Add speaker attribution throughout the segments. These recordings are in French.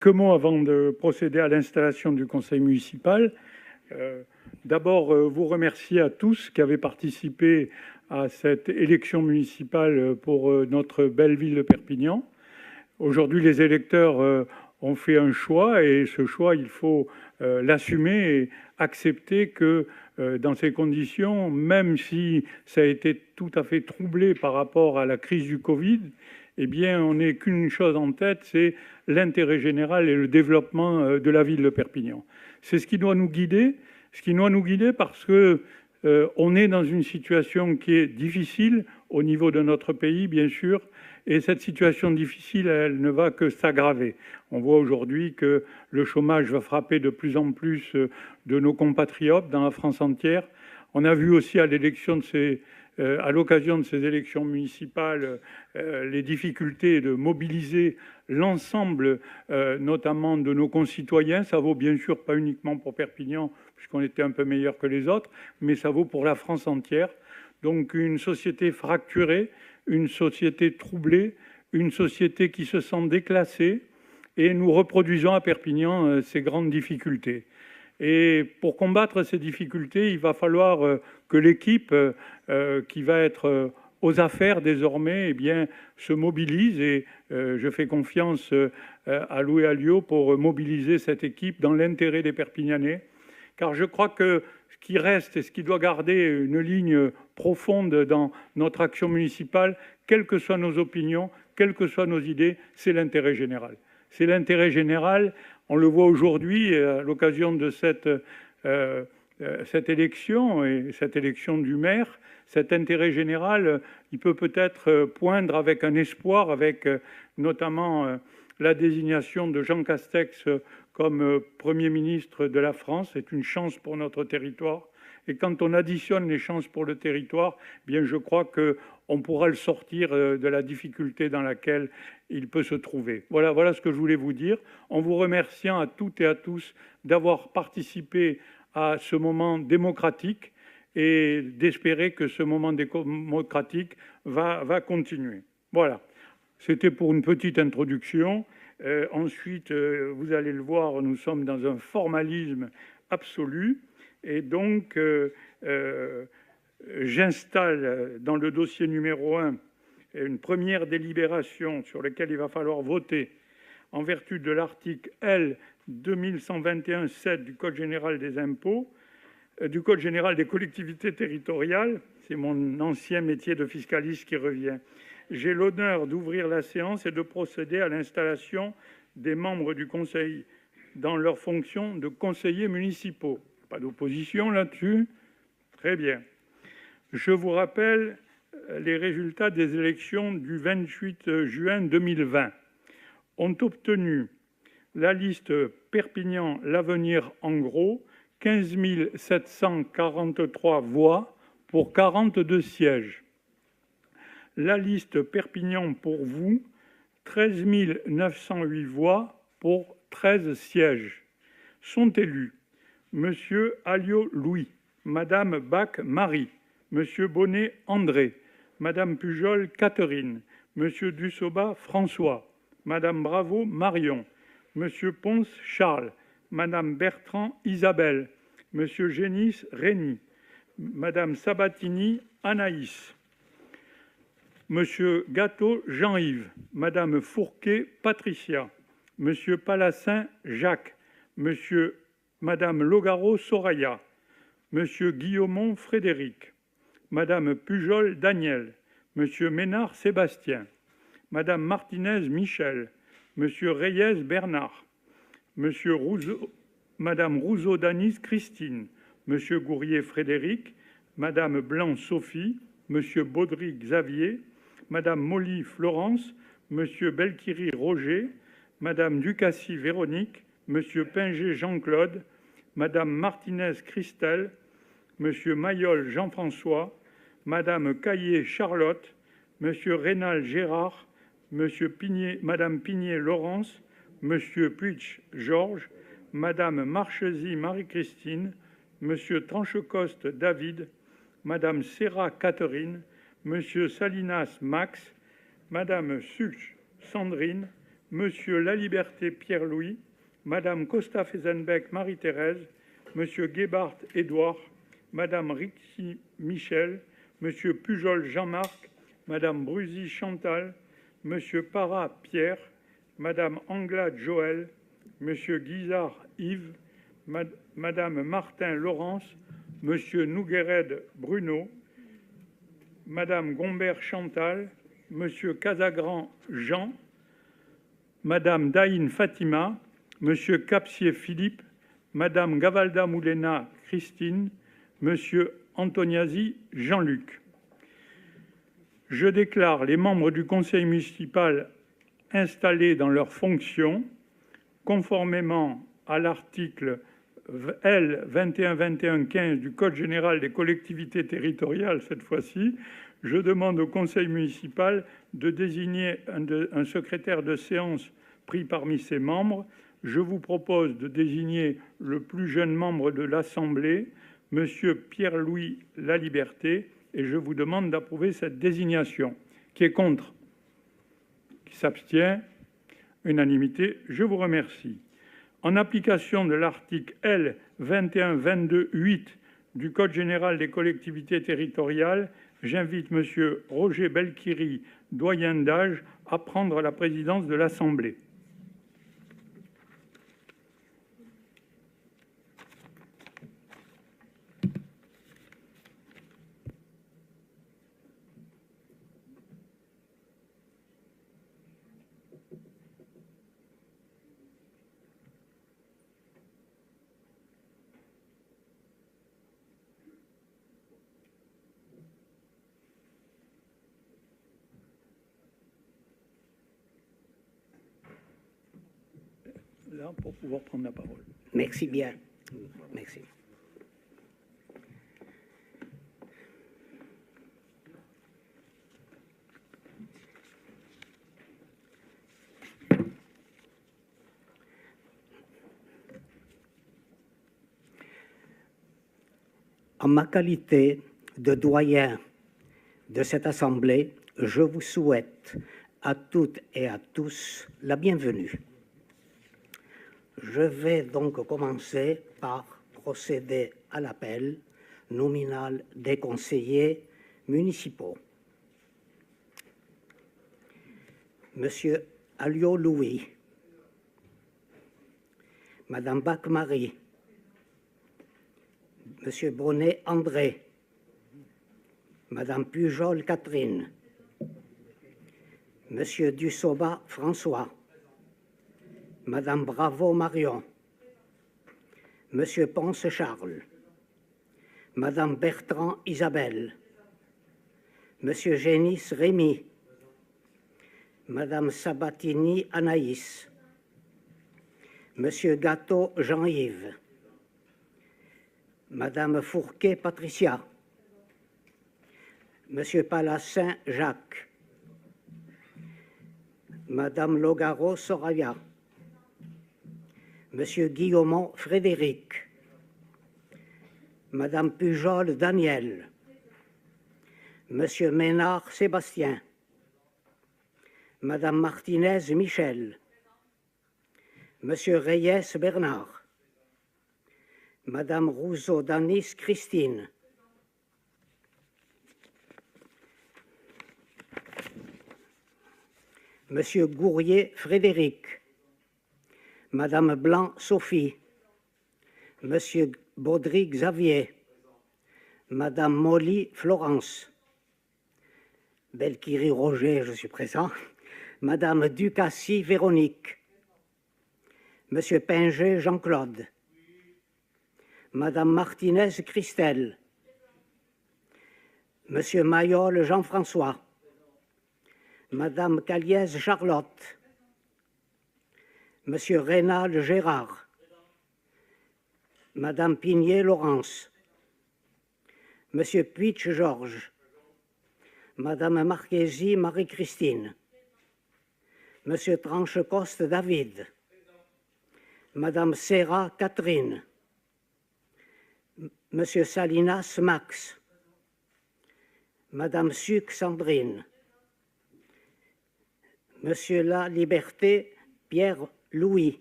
Speaker 1: quelques mots avant de procéder à l'installation du conseil municipal. D'abord, vous remercier à tous qui avez participé à cette élection municipale pour notre belle ville de Perpignan. Aujourd'hui, les électeurs ont fait un choix et ce choix, il faut l'assumer et accepter que dans ces conditions, même si ça a été tout à fait troublé par rapport à la crise du Covid, eh bien, on n'est qu'une chose en tête, c'est l'intérêt général et le développement de la ville de Perpignan. C'est ce qui doit nous guider, parce que on est dans une situation qui est difficile au niveau de notre pays, bien sûr, et cette situation difficile, elle ne va que s'aggraver. On voit aujourd'hui que le chômage va frapper de plus en plus de nos compatriotes dans la France entière. On a vu aussi à l'occasion de ces élections municipales les difficultés de mobiliser l'ensemble, notamment de nos concitoyens. Ça vaut bien sûr pas uniquement pour Perpignan, puisqu'on était un peu meilleur que les autres, mais ça vaut pour la France entière. Donc une société fracturée, une société troublée, une société qui se sent déclassée, et nous reproduisons à Perpignan ces grandes difficultés. Et pour combattre ces difficultés, il va falloir que l'équipe qui va être aux affaires désormais, eh bien, se mobilise, et je fais confiance à Louis Alliot pour mobiliser cette équipe dans l'intérêt des Perpignanais, car je crois que ce qui reste et ce qui doit garder une ligne profonde dans notre action municipale, quelles que soient nos opinions, quelles que soient nos idées, c'est l'intérêt général. C'est l'intérêt général, on le voit aujourd'hui à l'occasion de cette élection et cette élection du maire. Cet intérêt général, il peut peut-être poindre avec un espoir, avec notamment la désignation de Jean Castex comme Premier ministre de la France. C'est une chance pour notre territoire. Et quand on additionne les chances pour le territoire, eh bien je crois qu'on pourra le sortir de la difficulté dans laquelle il peut se trouver. Voilà ce que je voulais vous dire, en vous remerciant à toutes et à tous d'avoir participé à ce moment démocratique et d'espérer que ce moment démocratique va continuer. Voilà, c'était pour une petite introduction. Ensuite, vous allez le voir, nous sommes dans un formalisme absolu. Et donc, j'installe dans le dossier numéro 1 une première délibération sur laquelle il va falloir voter en vertu de l'article L. 2121-7 du Code général des impôts, du Code général des collectivités territoriales. C'est mon ancien métier de fiscaliste qui revient. J'ai l'honneur d'ouvrir la séance et de procéder à l'installation des membres du Conseil dans leurs fonctions de conseillers municipaux. Pas d'opposition là-dessus? Très bien. Je vous rappelle les résultats des élections du 28 juin 2020. Ont obtenu la liste Perpignan L'Avenir en gros 15 743 voix pour 42 sièges. La liste Perpignan pour vous 13 908 voix pour 13 sièges. Sont élus Monsieur Alliot Louis, Madame Bach Marie, Monsieur Bonnet André, Madame Pujol Catherine, Monsieur Dussoba François, Madame Bravo Marion, Monsieur Ponce Charles, Madame Bertrand Isabelle, Monsieur Génis Rény, Madame Sabatini Anaïs, Monsieur Gâteau Jean-Yves, Madame Fourquet Patricia, Monsieur Palassin Jacques, Madame Logaro Soraya, Monsieur Guillaumont Frédéric, Madame Pujol Daniel, Monsieur Ménard Sébastien, Madame Martinez Michel, Monsieur Reyes Bernard, Madame Rousseau Danis Christine, Monsieur Gourrier Frédéric, Madame Blanc Sophie, Monsieur Baudry Xavier, Madame Molly Florence, Monsieur Belkiri Roger, Madame Ducassi Véronique, Monsieur Pinger Jean-Claude, Madame Martinez Christelle, Monsieur Mayol Jean-François, Madame Caillé Charlotte, Monsieur Rénal Gérard, Madame Pigné Laurence, Monsieur Puig Georges, Madame Marchesy Marie-Christine, Monsieur Tranchecoste David, Madame Serra Catherine, Monsieur Salinas Max, Madame Such Sandrine, Monsieur Laliberté Pierre-Louis, Madame Costa-Fezenbeck Marie-Thérèse, Monsieur Gebhardt Édouard, Madame Rixi Michel, Monsieur Pujol Jean-Marc, Madame Brusy Chantal, Monsieur Parra Pierre, Madame Anglade Joël, Monsieur Guizard Yves, Madame Martin Laurence, Monsieur Nouguered Bruno, Madame Gombert Chantal, Monsieur Casagrand Jean, Madame Daïn Fatima, Monsieur Capsier Philippe, Madame Gavalda Moulena Christine, Monsieur Antoniasi Jean-Luc. Je déclare les membres du conseil municipal installés dans leurs fonctions, conformément à l'article L. 2121-15 du Code général des collectivités territoriales. Cette fois-ci, je demande au conseil municipal de désigner un secrétaire de séance pris parmi ses membres. Je vous propose de désigner le plus jeune membre de l'Assemblée, Monsieur Pierre-Louis Laliberté, et je vous demande d'approuver cette désignation. Qui est contre? Qui s'abstient? Unanimité. Je vous remercie. En application de l'article L. 2122-8 du Code général des collectivités territoriales, j'invite Monsieur Roger Belkiri, doyen d'âge, à prendre la présidence de l'Assemblée. Là, pour pouvoir prendre la parole.
Speaker 2: Merci bien. Merci. En ma qualité de doyen de cette Assemblée, je vous souhaite à toutes et à tous la bienvenue. Je vais donc commencer par procéder à l'appel nominal des conseillers municipaux. Monsieur Alliot Louis, Madame Bach-Marie, Monsieur Bonnet André, Madame Pujol Catherine, Monsieur Dussoba François, Madame Bravo Marion, Monsieur Ponce Charles, Madame Bertrand Isabelle, Monsieur Génis Rémy, Madame Sabatini Anaïs, Monsieur Gâteau Jean-Yves, Madame Fourquet Patricia, Monsieur Palassin Jacques, Madame Logaro Soraya, Monsieur Guillaumont Frédéric, Madame Pujol Daniel, Monsieur Ménard Sébastien, Madame Martinez Michel, Monsieur Reyes Bernard, Madame Rousseau Danis Christine, Monsieur Gourrier Frédéric, Madame Blanc Sophie, Monsieur Baudry Xavier, Madame Molly Florence, Belkiri Roger, je suis présent, Madame Ducassi Véronique, Monsieur Pinger Jean-Claude, Madame Martinez Christelle, Monsieur Mayol Jean-François, Madame Caliès Charlotte, Monsieur Rénal Gérard, Madame Pigné Laurence, Monsieur Puitch Georges, Madame Marchesi Marie-Christine, Monsieur Tranchecoste David, Madame Serra Catherine, Monsieur Salinas Max, Madame Suc Sandrine, Monsieur La Liberté Pierre-Louis,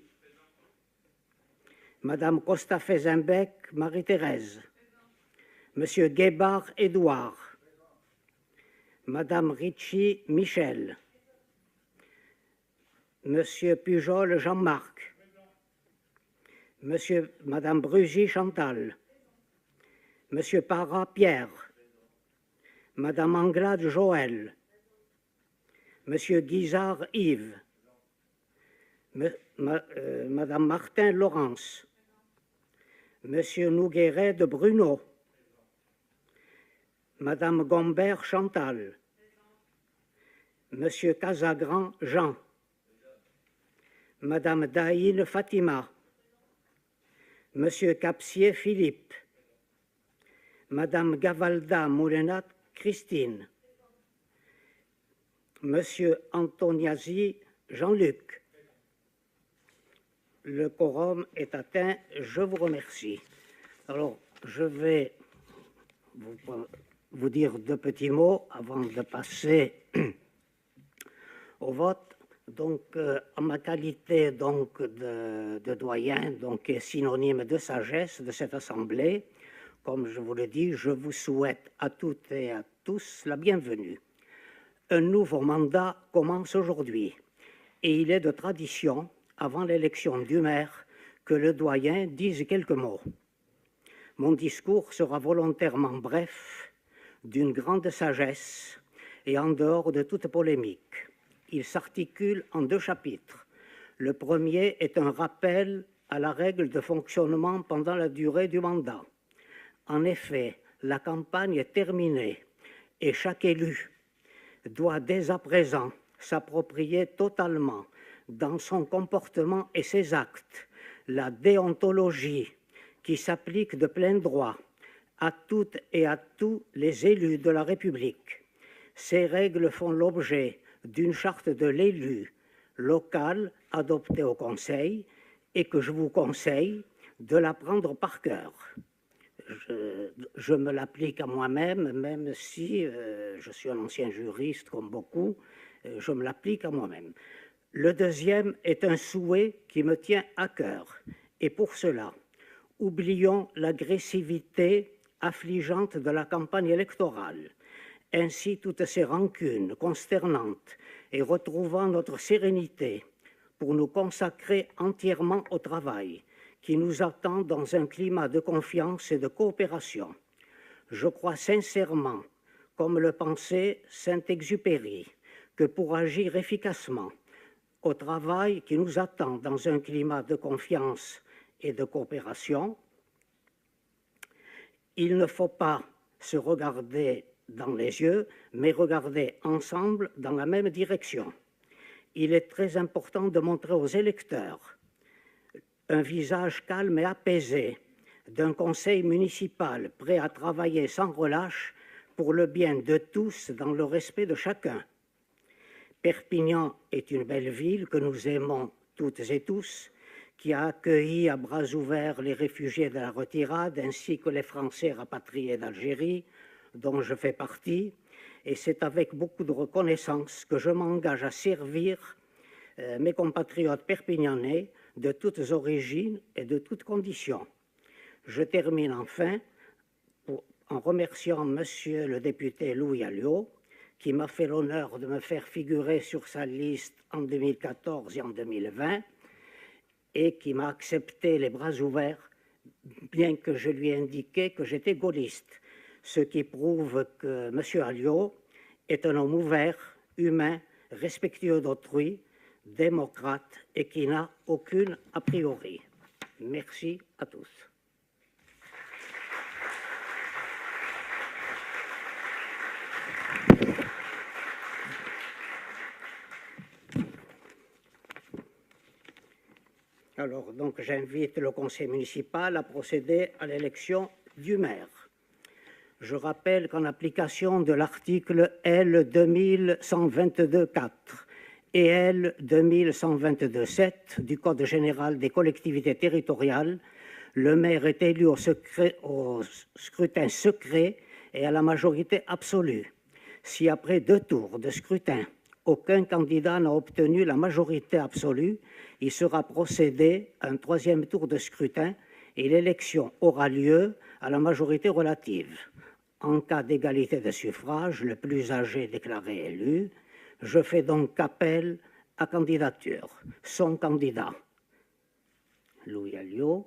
Speaker 2: Madame Costa-Fezenbeck Marie-Thérèse, Monsieur Guébard Édouard, Madame Ricci Michel, Monsieur Pujol Jean-Marc, Madame Brugy Chantal, Monsieur Parra Pierre, Madame Anglade Joël, Monsieur Guizard Yves, Madame Martin Laurence, Monsieur Nougueret de Bruno, Madame Gombert Chantal, Monsieur Casagran Jean, Madame Daïne Fatima, Monsieur Capsier Philippe, Madame Gavalda Moulenat Christine, Monsieur Antoniazzi Jean-Luc. Le quorum est atteint. Je vous remercie. Alors, je vais vous dire deux petits mots avant de passer au vote. Donc, en ma qualité donc, de doyen, donc synonyme de sagesse de cette Assemblée, comme je vous le dis, je vous souhaite à toutes et à tous la bienvenue. Un nouveau mandat commence aujourd'hui et il est de tradition, avant l'élection du maire, que le doyen dise quelques mots. Mon discours sera volontairement bref, d'une grande sagesse et en dehors de toute polémique. Il s'articule en deux chapitres. Le premier est un rappel à la règle de fonctionnement pendant la durée du mandat. En effet, la campagne est terminée et chaque élu doit dès à présent s'approprier totalement dans son comportement et ses actes la déontologie qui s'applique de plein droit à toutes et à tous les élus de la République. Ces règles font l'objet d'une charte de l'élu local adoptée au Conseil et que je vous conseille de la prendre par cœur. Je me l'applique à moi-même, même si je suis un ancien juriste comme beaucoup, je me l'applique à moi-même. Le deuxième est un souhait qui me tient à cœur. Et pour cela, oublions l'agressivité affligeante de la campagne électorale, ainsi toutes ces rancunes consternantes, et retrouvant notre sérénité pour nous consacrer entièrement au travail qui nous attend dans un climat de confiance et de coopération. Je crois sincèrement, comme le pensait Saint-Exupéry, que pour agir efficacement au travail qui nous attend dans un climat de confiance et de coopération, il ne faut pas se regarder dans les yeux, mais regarder ensemble dans la même direction. Il est très important de montrer aux électeurs un visage calme et apaisé d'un conseil municipal prêt à travailler sans relâche pour le bien de tous dans le respect de chacun. Perpignan est une belle ville que nous aimons toutes et tous, qui a accueilli à bras ouverts les réfugiés de la retirade ainsi que les Français rapatriés d'Algérie, dont je fais partie, et c'est avec beaucoup de reconnaissance que je m'engage à servir mes compatriotes perpignanais de toutes origines et de toutes conditions. Je termine enfin en remerciant Monsieur le député Louis Alliot, qui m'a fait l'honneur de me faire figurer sur sa liste en 2014 et en 2020, et qui m'a accepté les bras ouverts, bien que je lui ai indiqué que j'étais gaulliste, ce qui prouve que M. Alliot est un homme ouvert, humain, respectueux d'autrui, démocrate et qui n'a aucune a priori. Merci à tous. Alors, donc, j'invite le conseil municipal à procéder à l'élection du maire. Je rappelle qu'en application de l'article L. 2122-4 et L. 2122-7 du Code général des collectivités territoriales, le maire est élu au scrutin secret et à la majorité absolue. Si après 2 tours de scrutin aucun candidat n'a obtenu la majorité absolue, il sera procédé à un troisième tour de scrutin et l'élection aura lieu à la majorité relative. En cas d'égalité de suffrage, le plus âgé déclaré élu. Je fais donc appel à candidature. Son candidat, Louis Alliot.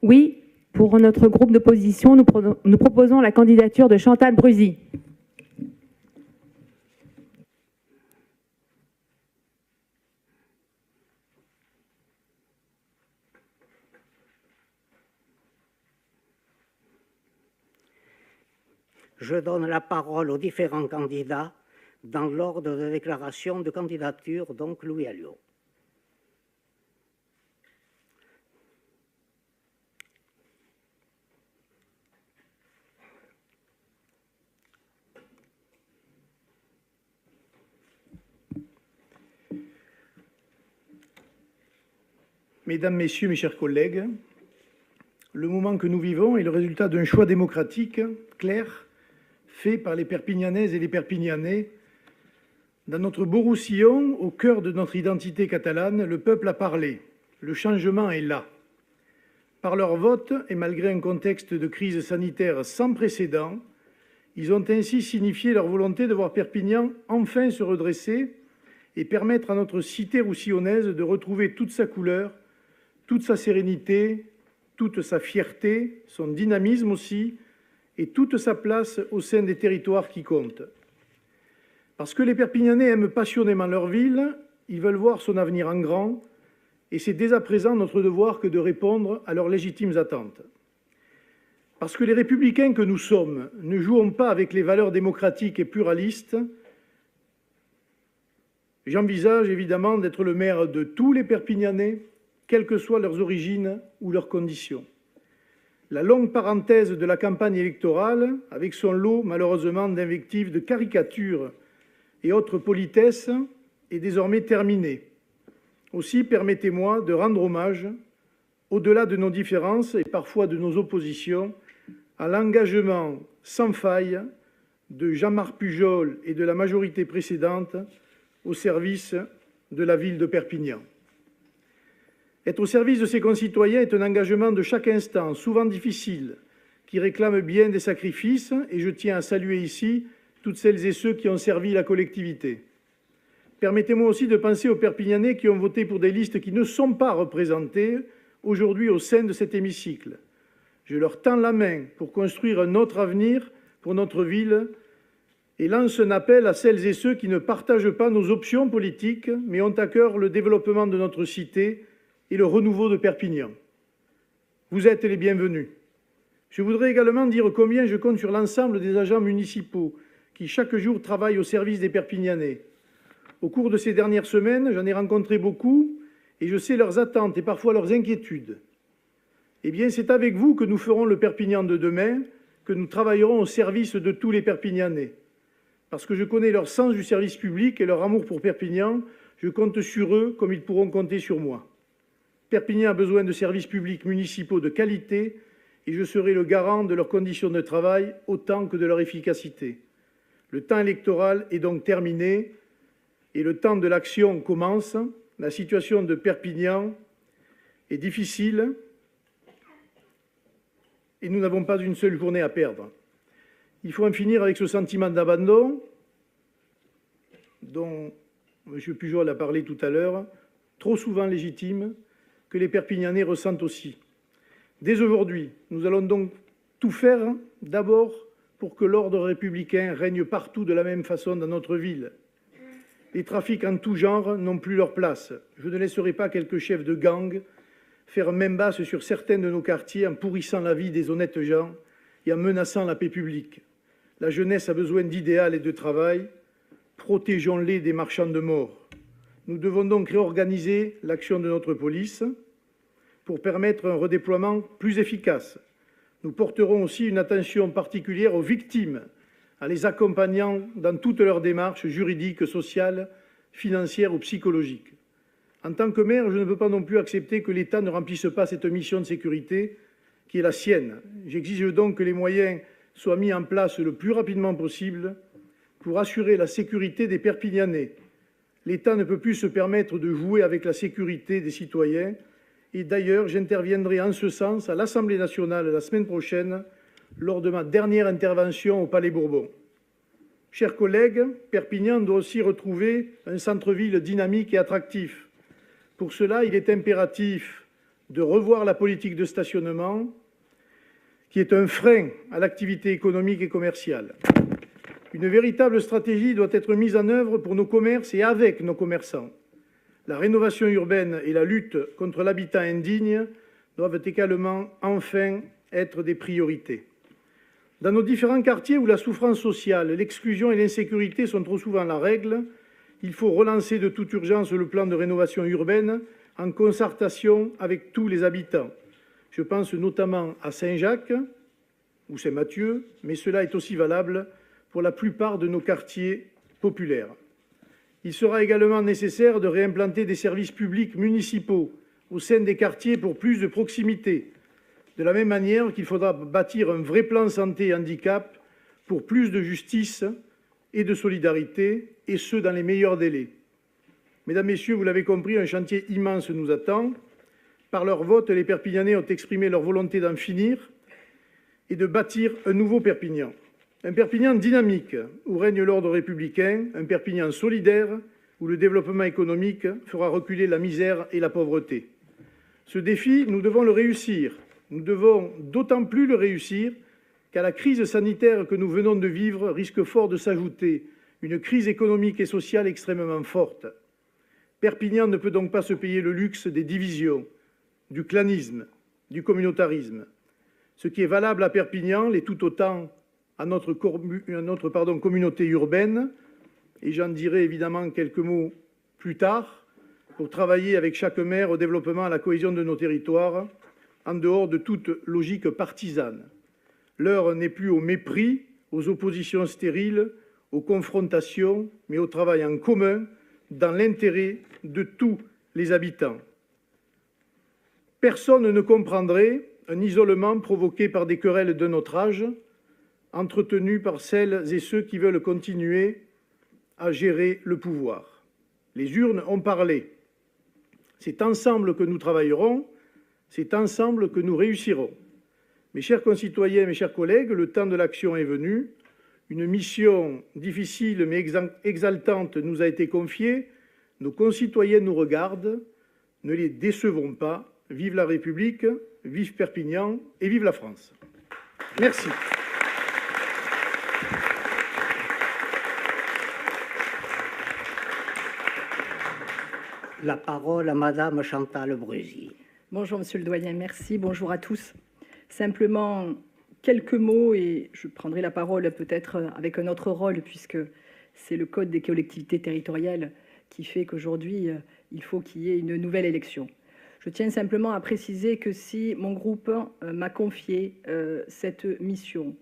Speaker 3: Oui, pour notre groupe d'opposition, nous proposons la candidature de Chantal Brusy.
Speaker 2: Je donne la parole aux différents candidats dans l'ordre de déclaration de candidature, donc Louis Alliot.
Speaker 4: Mesdames, Messieurs, mes chers collègues, le moment que nous vivons est le résultat d'un choix démocratique clair, fait par les Perpignanaises et les Perpignanais. Dans notre beau Roussillon, au cœur de notre identité catalane, le peuple a parlé. Le changement est là. Par leur vote, et malgré un contexte de crise sanitaire sans précédent, ils ont ainsi signifié leur volonté de voir Perpignan enfin se redresser et permettre à notre cité roussillonnaise de retrouver toute sa couleur, toute sa sérénité, toute sa fierté, son dynamisme aussi, et toute sa place au sein des territoires qui comptent. Parce que les Perpignanais aiment passionnément leur ville, ils veulent voir son avenir en grand, et c'est dès à présent notre devoir que de répondre à leurs légitimes attentes. Parce que les républicains que nous sommes ne jouons pas avec les valeurs démocratiques et pluralistes, j'envisage évidemment d'être le maire de tous les Perpignanais, quelles que soient leurs origines ou leurs conditions. La longue parenthèse de la campagne électorale, avec son lot malheureusement d'invectives, de caricatures et autres politesses, est désormais terminée. Aussi, permettez-moi de rendre hommage, au-delà de nos différences et parfois de nos oppositions, à l'engagement sans faille de Jean-Marc Pujol et de la majorité précédente au service de la ville de Perpignan. Être au service de ses concitoyens est un engagement de chaque instant, souvent difficile, qui réclame bien des sacrifices, et je tiens à saluer ici toutes celles et ceux qui ont servi la collectivité. Permettez-moi aussi de penser aux Perpignanais qui ont voté pour des listes qui ne sont pas représentées aujourd'hui au sein de cet hémicycle. Je leur tends la main pour construire un autre avenir pour notre ville et lance un appel à celles et ceux qui ne partagent pas nos options politiques, mais ont à cœur le développement de notre cité et le renouveau de Perpignan. Vous êtes les bienvenus. Je voudrais également dire combien je compte sur l'ensemble des agents municipaux qui chaque jour travaillent au service des Perpignanais. Au cours de ces dernières semaines, j'en ai rencontré beaucoup et je sais leurs attentes et parfois leurs inquiétudes. Eh bien, c'est avec vous que nous ferons le Perpignan de demain, que nous travaillerons au service de tous les Perpignanais. Parce que je connais leur sens du service public et leur amour pour Perpignan, je compte sur eux comme ils pourront compter sur moi. Perpignan a besoin de services publics municipaux de qualité et je serai le garant de leurs conditions de travail autant que de leur efficacité. Le temps électoral est donc terminé et le temps de l'action commence. La situation de Perpignan est difficile et nous n'avons pas une seule journée à perdre. Il faut en finir avec ce sentiment d'abandon dont M. Pujol a parlé tout à l'heure, trop souvent légitime, que les Perpignanais ressentent aussi. Dès aujourd'hui, nous allons donc tout faire, d'abord, pour que l'ordre républicain règne partout de la même façon dans notre ville. Les trafics en tout genre n'ont plus leur place. Je ne laisserai pas quelques chefs de gang faire main basse sur certains de nos quartiers en pourrissant la vie des honnêtes gens et en menaçant la paix publique. La jeunesse a besoin d'idéal et de travail. Protégeons-les des marchands de mort. Nous devons donc réorganiser l'action de notre police pour permettre un redéploiement plus efficace. Nous porterons aussi une attention particulière aux victimes, en les accompagnant dans toutes leurs démarches juridiques, sociales, financières ou psychologiques. En tant que maire, je ne peux pas non plus accepter que l'État ne remplisse pas cette mission de sécurité qui est la sienne. J'exige donc que les moyens soient mis en place le plus rapidement possible pour assurer la sécurité des Perpignanais, L'État ne peut plus se permettre de jouer avec la sécurité des citoyens. Et d'ailleurs, j'interviendrai en ce sens à l'Assemblée nationale la semaine prochaine, lors de ma dernière intervention au Palais Bourbon. Chers collègues, Perpignan doit aussi retrouver un centre-ville dynamique et attractif. Pour cela, il est impératif de revoir la politique de stationnement, qui est un frein à l'activité économique et commerciale. Une véritable stratégie doit être mise en œuvre pour nos commerces et avec nos commerçants. La rénovation urbaine et la lutte contre l'habitat indigne doivent également enfin être des priorités. Dans nos différents quartiers où la souffrance sociale, l'exclusion et l'insécurité sont trop souvent la règle, il faut relancer de toute urgence le plan de rénovation urbaine en concertation avec tous les habitants. Je pense notamment à Saint-Jacques ou Saint-Mathieu, mais cela est aussi valable pour la plupart de nos quartiers populaires. Il sera également nécessaire de réimplanter des services publics municipaux au sein des quartiers pour plus de proximité, de la même manière qu'il faudra bâtir un vrai plan santé et handicap pour plus de justice et de solidarité, et ce, dans les meilleurs délais. Mesdames, Messieurs, vous l'avez compris, un chantier immense nous attend. Par leur vote, les Perpignanais ont exprimé leur volonté d'en finir et de bâtir un nouveau Perpignan. Un Perpignan dynamique, où règne l'ordre républicain, un Perpignan solidaire, où le développement économique fera reculer la misère et la pauvreté. Ce défi, nous devons le réussir. Nous devons d'autant plus le réussir qu'à la crise sanitaire que nous venons de vivre risque fort de s'ajouter une crise économique et sociale extrêmement forte. Perpignan ne peut donc pas se payer le luxe des divisions, du clanisme, du communautarisme. Ce qui est valable à Perpignan l'est tout autant à notre communauté urbaine, et j'en dirai évidemment quelques mots plus tard, pour travailler avec chaque maire au développement et à la cohésion de nos territoires, en dehors de toute logique partisane. L'heure n'est plus au mépris, aux oppositions stériles, aux confrontations, mais au travail en commun, dans l'intérêt de tous les habitants. Personne ne comprendrait un isolement provoqué par des querelles de notre âge, entretenues par celles et ceux qui veulent continuer à gérer le pouvoir. Les urnes ont parlé. C'est ensemble que nous travaillerons, c'est ensemble que nous réussirons. Mes chers concitoyens, mes chers collègues, le temps de l'action est venu. Une mission difficile mais exaltante nous a été confiée. Nos concitoyens nous regardent. Ne les décevons pas. Vive la République, vive Perpignan et vive la France. Merci.
Speaker 2: La parole à Madame Chantal Brusy.
Speaker 5: Bonjour Monsieur le Doyen, merci. Bonjour à tous. Simplement quelques mots et je prendrai la parole peut-être avec un autre rôle puisque c'est le Code des collectivités territoriales qui fait qu'aujourd'hui il faut qu'il y ait une nouvelle élection. Je tiens simplement à préciser que si mon groupe m'a confié cette mission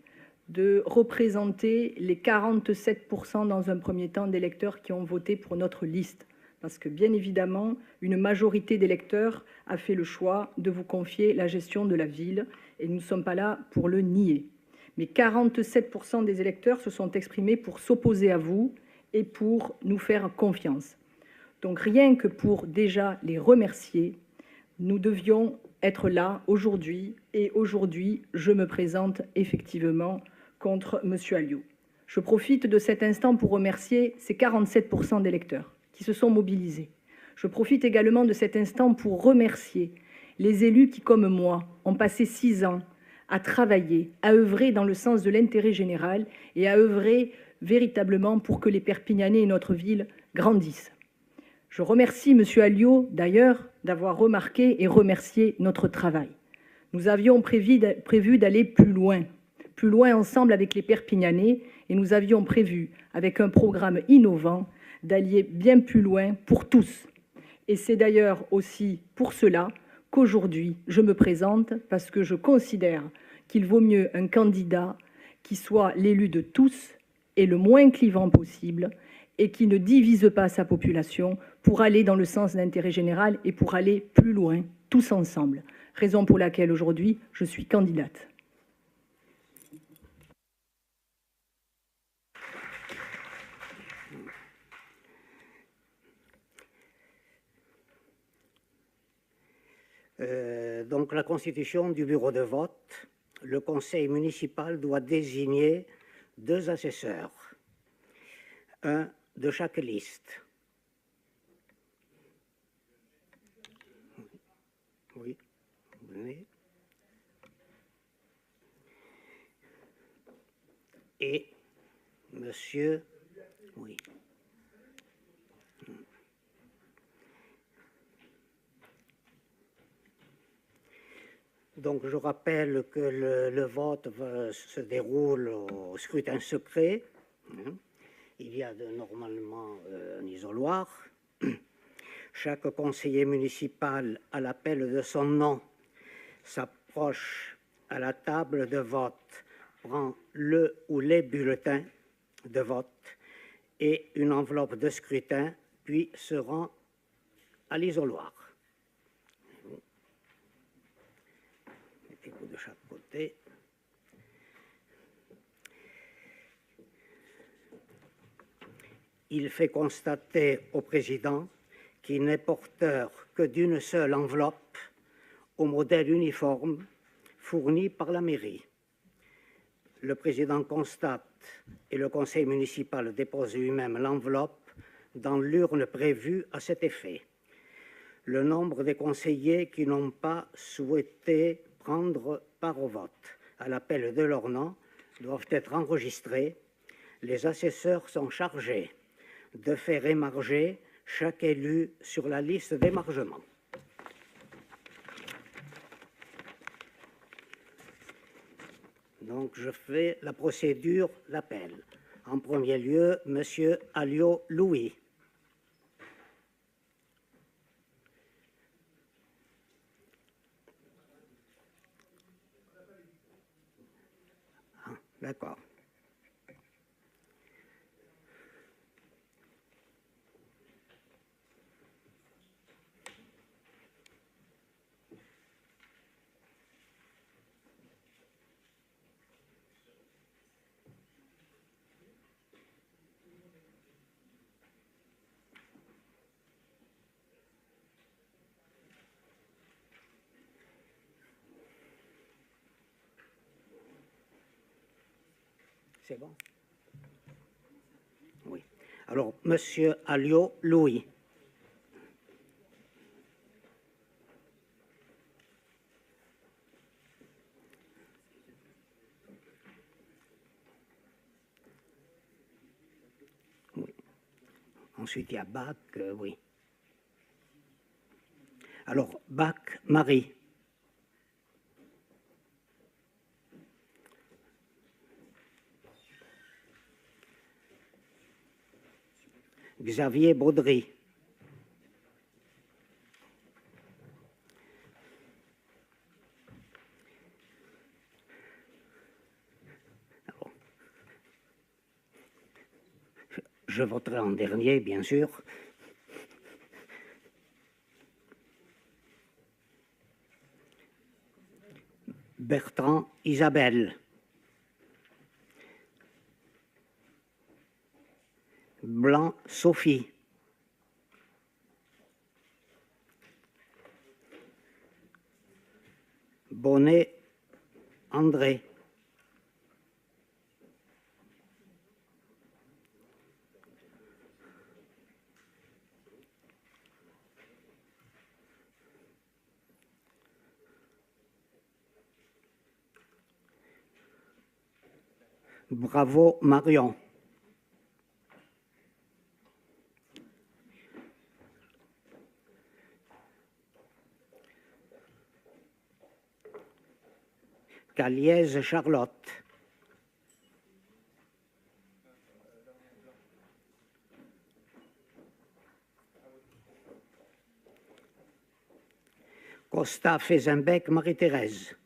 Speaker 5: de représenter les 47% dans un premier temps d'électeurs qui ont voté pour notre liste, parce que bien évidemment, une majorité d'électeurs a fait le choix de vous confier la gestion de la ville et nous ne sommes pas là pour le nier. Mais 47% des électeurs se sont exprimés pour s'opposer à vous et pour nous faire confiance. Donc rien que pour déjà les remercier, nous devions être là aujourd'hui et aujourd'hui, je me présente effectivement contre M. Alliot. Je profite de cet instant pour remercier ces 47% d'électeurs qui se sont mobilisés. Je profite également de cet instant pour remercier les élus qui, comme moi, ont passé 6 ans à travailler, à œuvrer dans le sens de l'intérêt général et à œuvrer véritablement pour que les Perpignanais et notre ville grandissent. Je remercie M. Alliot, d'ailleurs, d'avoir remarqué et remercié notre travail. Nous avions prévu d'aller plus loin ensemble avec les Perpignanais, et nous avions prévu, avec un programme innovant, d'aller bien plus loin pour tous. Et c'est d'ailleurs aussi pour cela qu'aujourd'hui, je me présente, parce que je considère qu'il vaut mieux un candidat qui soit l'élu de tous et le moins clivant possible, et qui ne divise pas sa population pour aller dans le sens de l'intérêt général et pour aller plus loin, tous ensemble. Raison pour laquelle aujourd'hui, je suis candidate.
Speaker 2: Donc la constitution du bureau de vote, le conseil municipal doit désigner 2 assesseurs, un de chaque liste. Oui, venez. Et monsieur, oui. Donc je rappelle que le vote se déroule au scrutin secret. Il y a normalement un isoloir. Chaque conseiller municipal, à l'appel de son nom, s'approche à la table de vote, prend le ou les bulletins de vote et une enveloppe de scrutin, puis se rend à l'isoloir. Mettez-vous de chaque côté. Il fait constater au président qu'il n'est porteur que d'une seule enveloppe au modèle uniforme fourni par la mairie. Le président constate et le conseil municipal dépose lui-même l'enveloppe dans l'urne prévue à cet effet. Le nombre des conseillers qui n'ont pas souhaité prendre part au vote à l'appel de leur nom doivent être enregistrés. Les assesseurs sont chargés de faire émarger chaque élu sur la liste d'émargement. Donc, je fais la procédure d'appel. En premier lieu, Monsieur Alliot Louis. Ah, d'accord. C'est bon? Oui. Alors, Monsieur Alliot Louis. Oui. Ensuite, il y a Bach, oui. Alors, Bach Marie. Xavier Baudry. Alors, je voterai en dernier, bien sûr. Bertrand Isabelle. Blanc Sophie. Bonnet André. Bravo Marion. Caliez Charlotte. Costa Fezenbec Marie-Thérèse.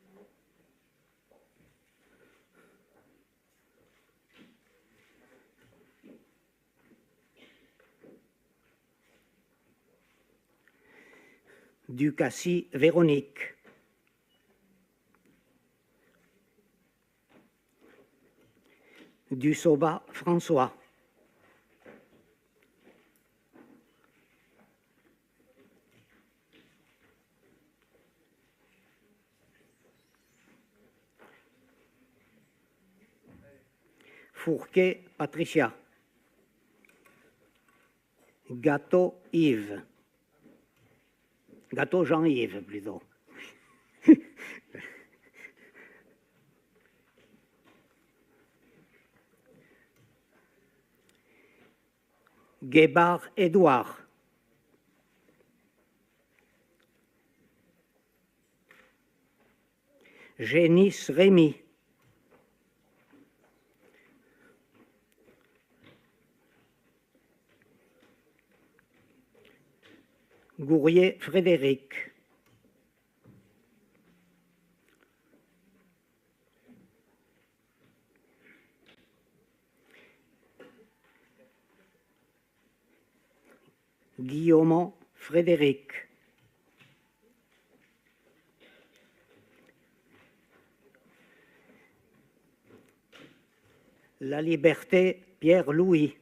Speaker 2: Ducassi Véronique. Dussoba François. Fourquet Patricia. Gâteau Yves. Gâteau Jean-Yves plutôt. Guébard Édouard. Génis Rémy. Gourrier Frédéric. Guillaumont Frédéric. La Liberté Pierre-Louis.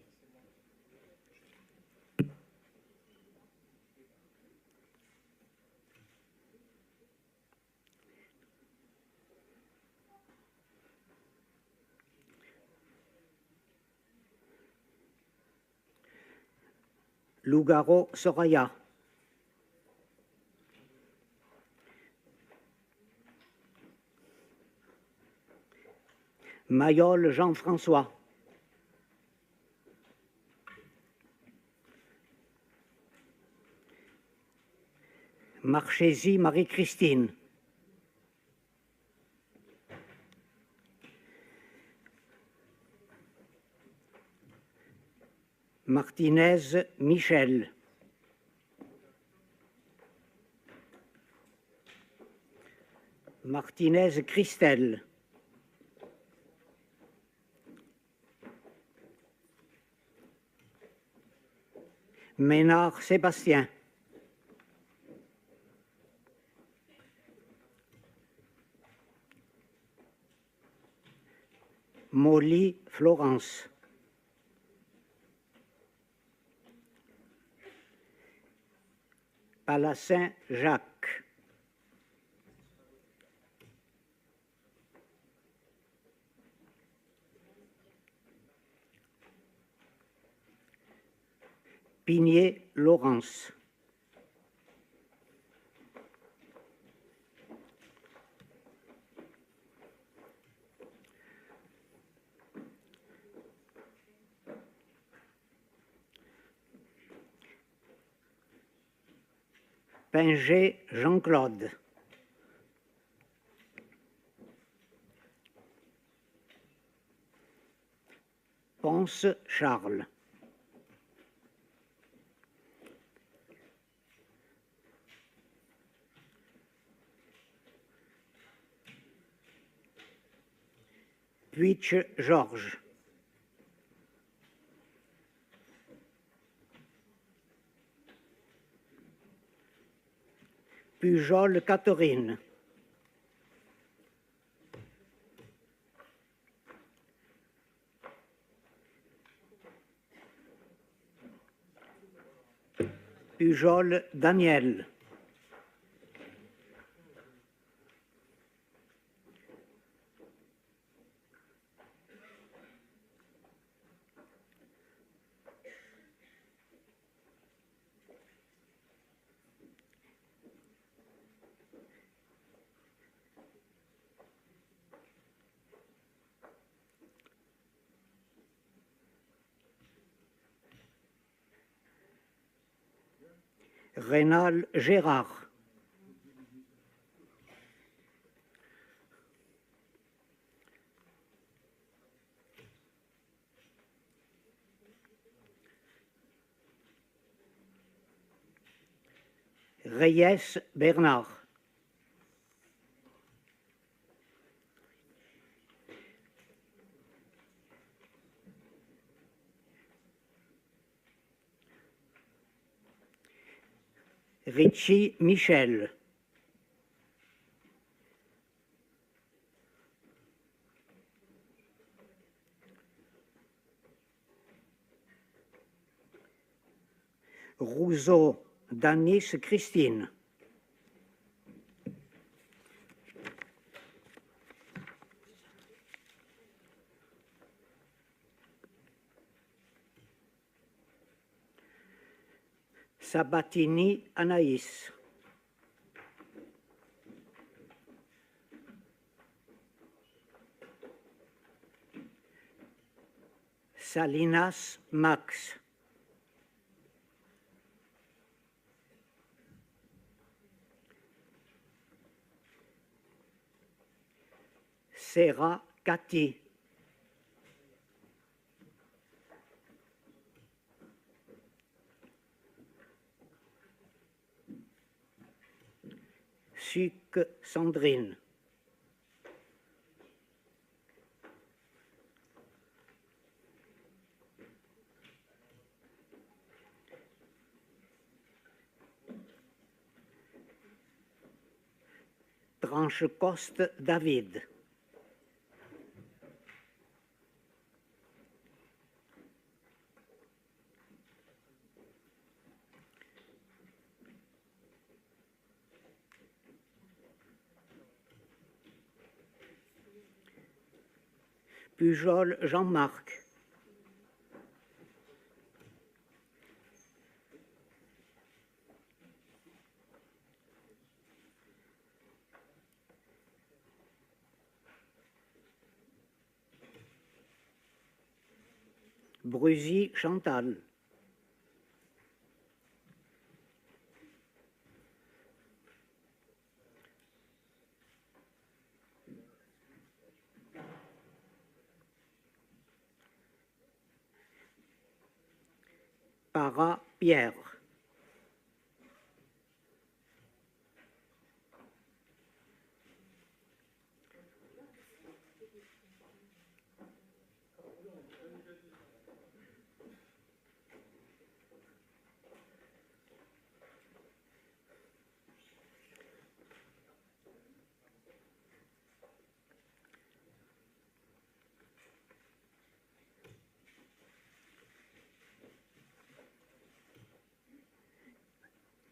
Speaker 2: Lougaro Soraya. Mayol Jean-François. Marchésy Marie-Christine. Martinez Michel. Martinez Christelle. Ménard Sébastien. Molly Florence. Palassin Jacques. Pigné Laurence. Pinger Jean-Claude. Ponce Charles. Puitch Georges. Pujol Catherine. Pujol Daniel. Rénal Gérard. Reyes Bernard. Ricci Michel. Rousseau Danis Christine. Sabatini Anaïs. Salinas Max. Serra Cathy. Suc Sandrine. Tranchecoste David. Pujol Jean-Marc. Brusy Chantal. Para Pierre.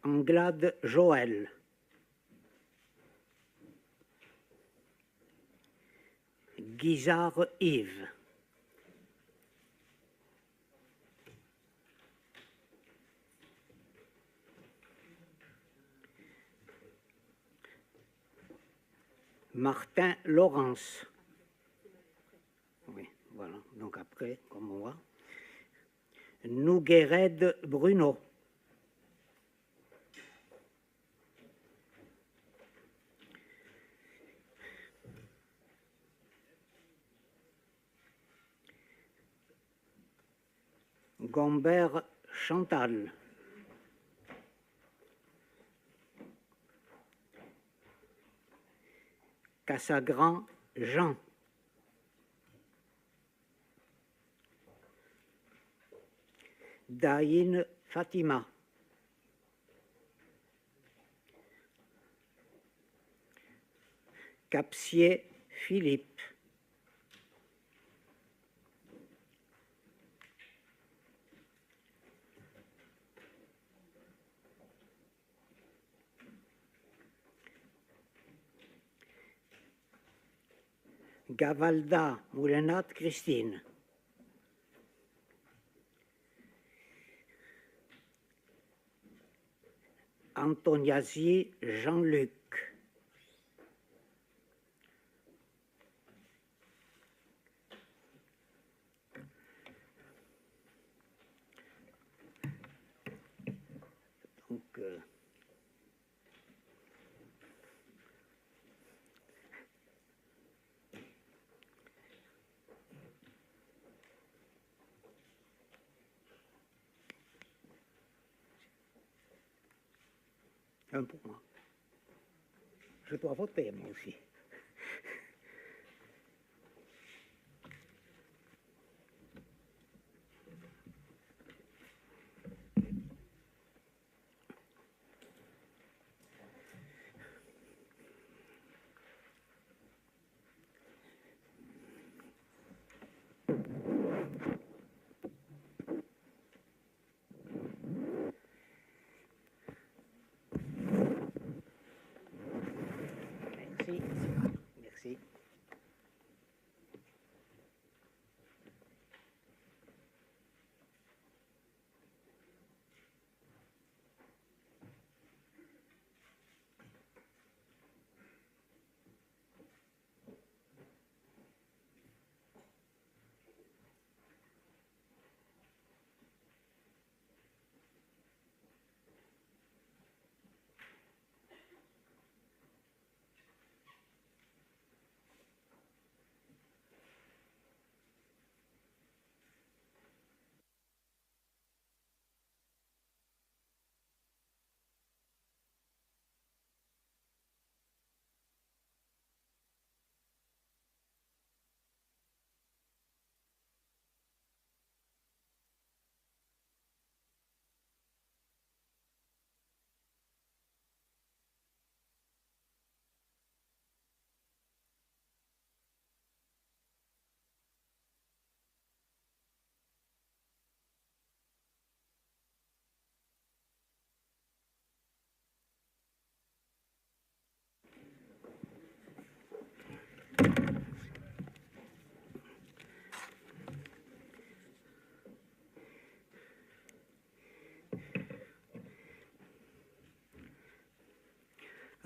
Speaker 2: Anglade Joël. Guizard Yves. Martin Laurence. Oui, voilà. Donc après, comme on voit. Nouguered Bruno. Gombert Chantal. Cassagran Jean. Daïn Fatima. Capsier Philippe. Gavalda Moulenat Christine. Antoniasi Jean-Luc. Donc, un pour moi. Je dois voter, moi aussi. Merci. Merci.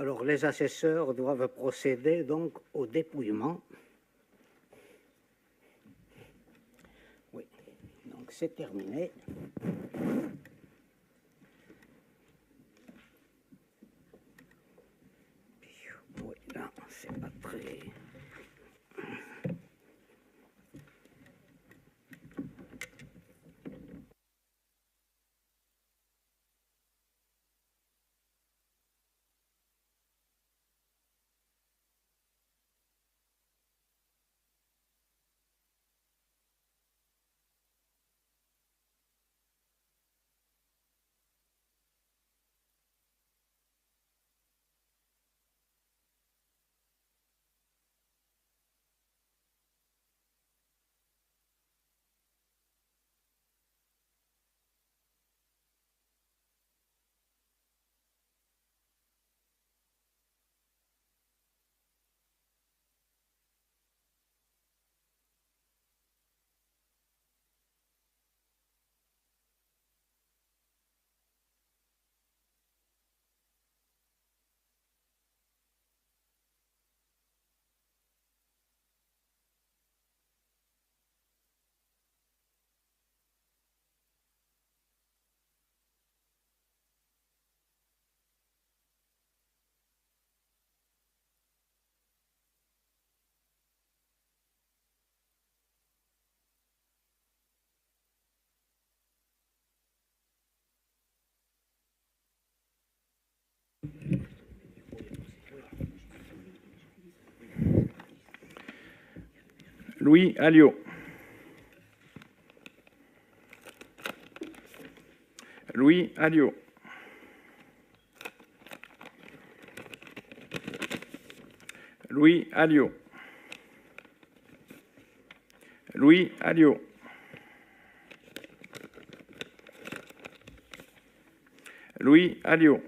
Speaker 2: Alors, les assesseurs doivent procéder donc au dépouillement. Oui, donc c'est terminé. Oui, là, c'est pas très...
Speaker 6: Louis Alliot. Louis Alliot. Louis Alliot. Louis Alliot. Louis Alliot.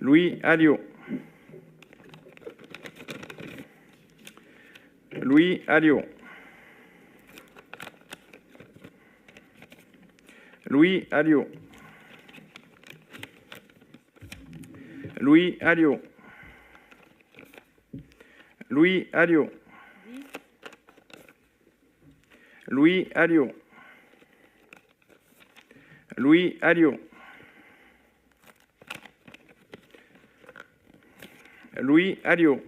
Speaker 6: Louis Alliot. Louis Alliot. Louis Alliot. Louis Alliot. Louis Alliot. Louis Alliot. Louis Alliot. Louis Alliot.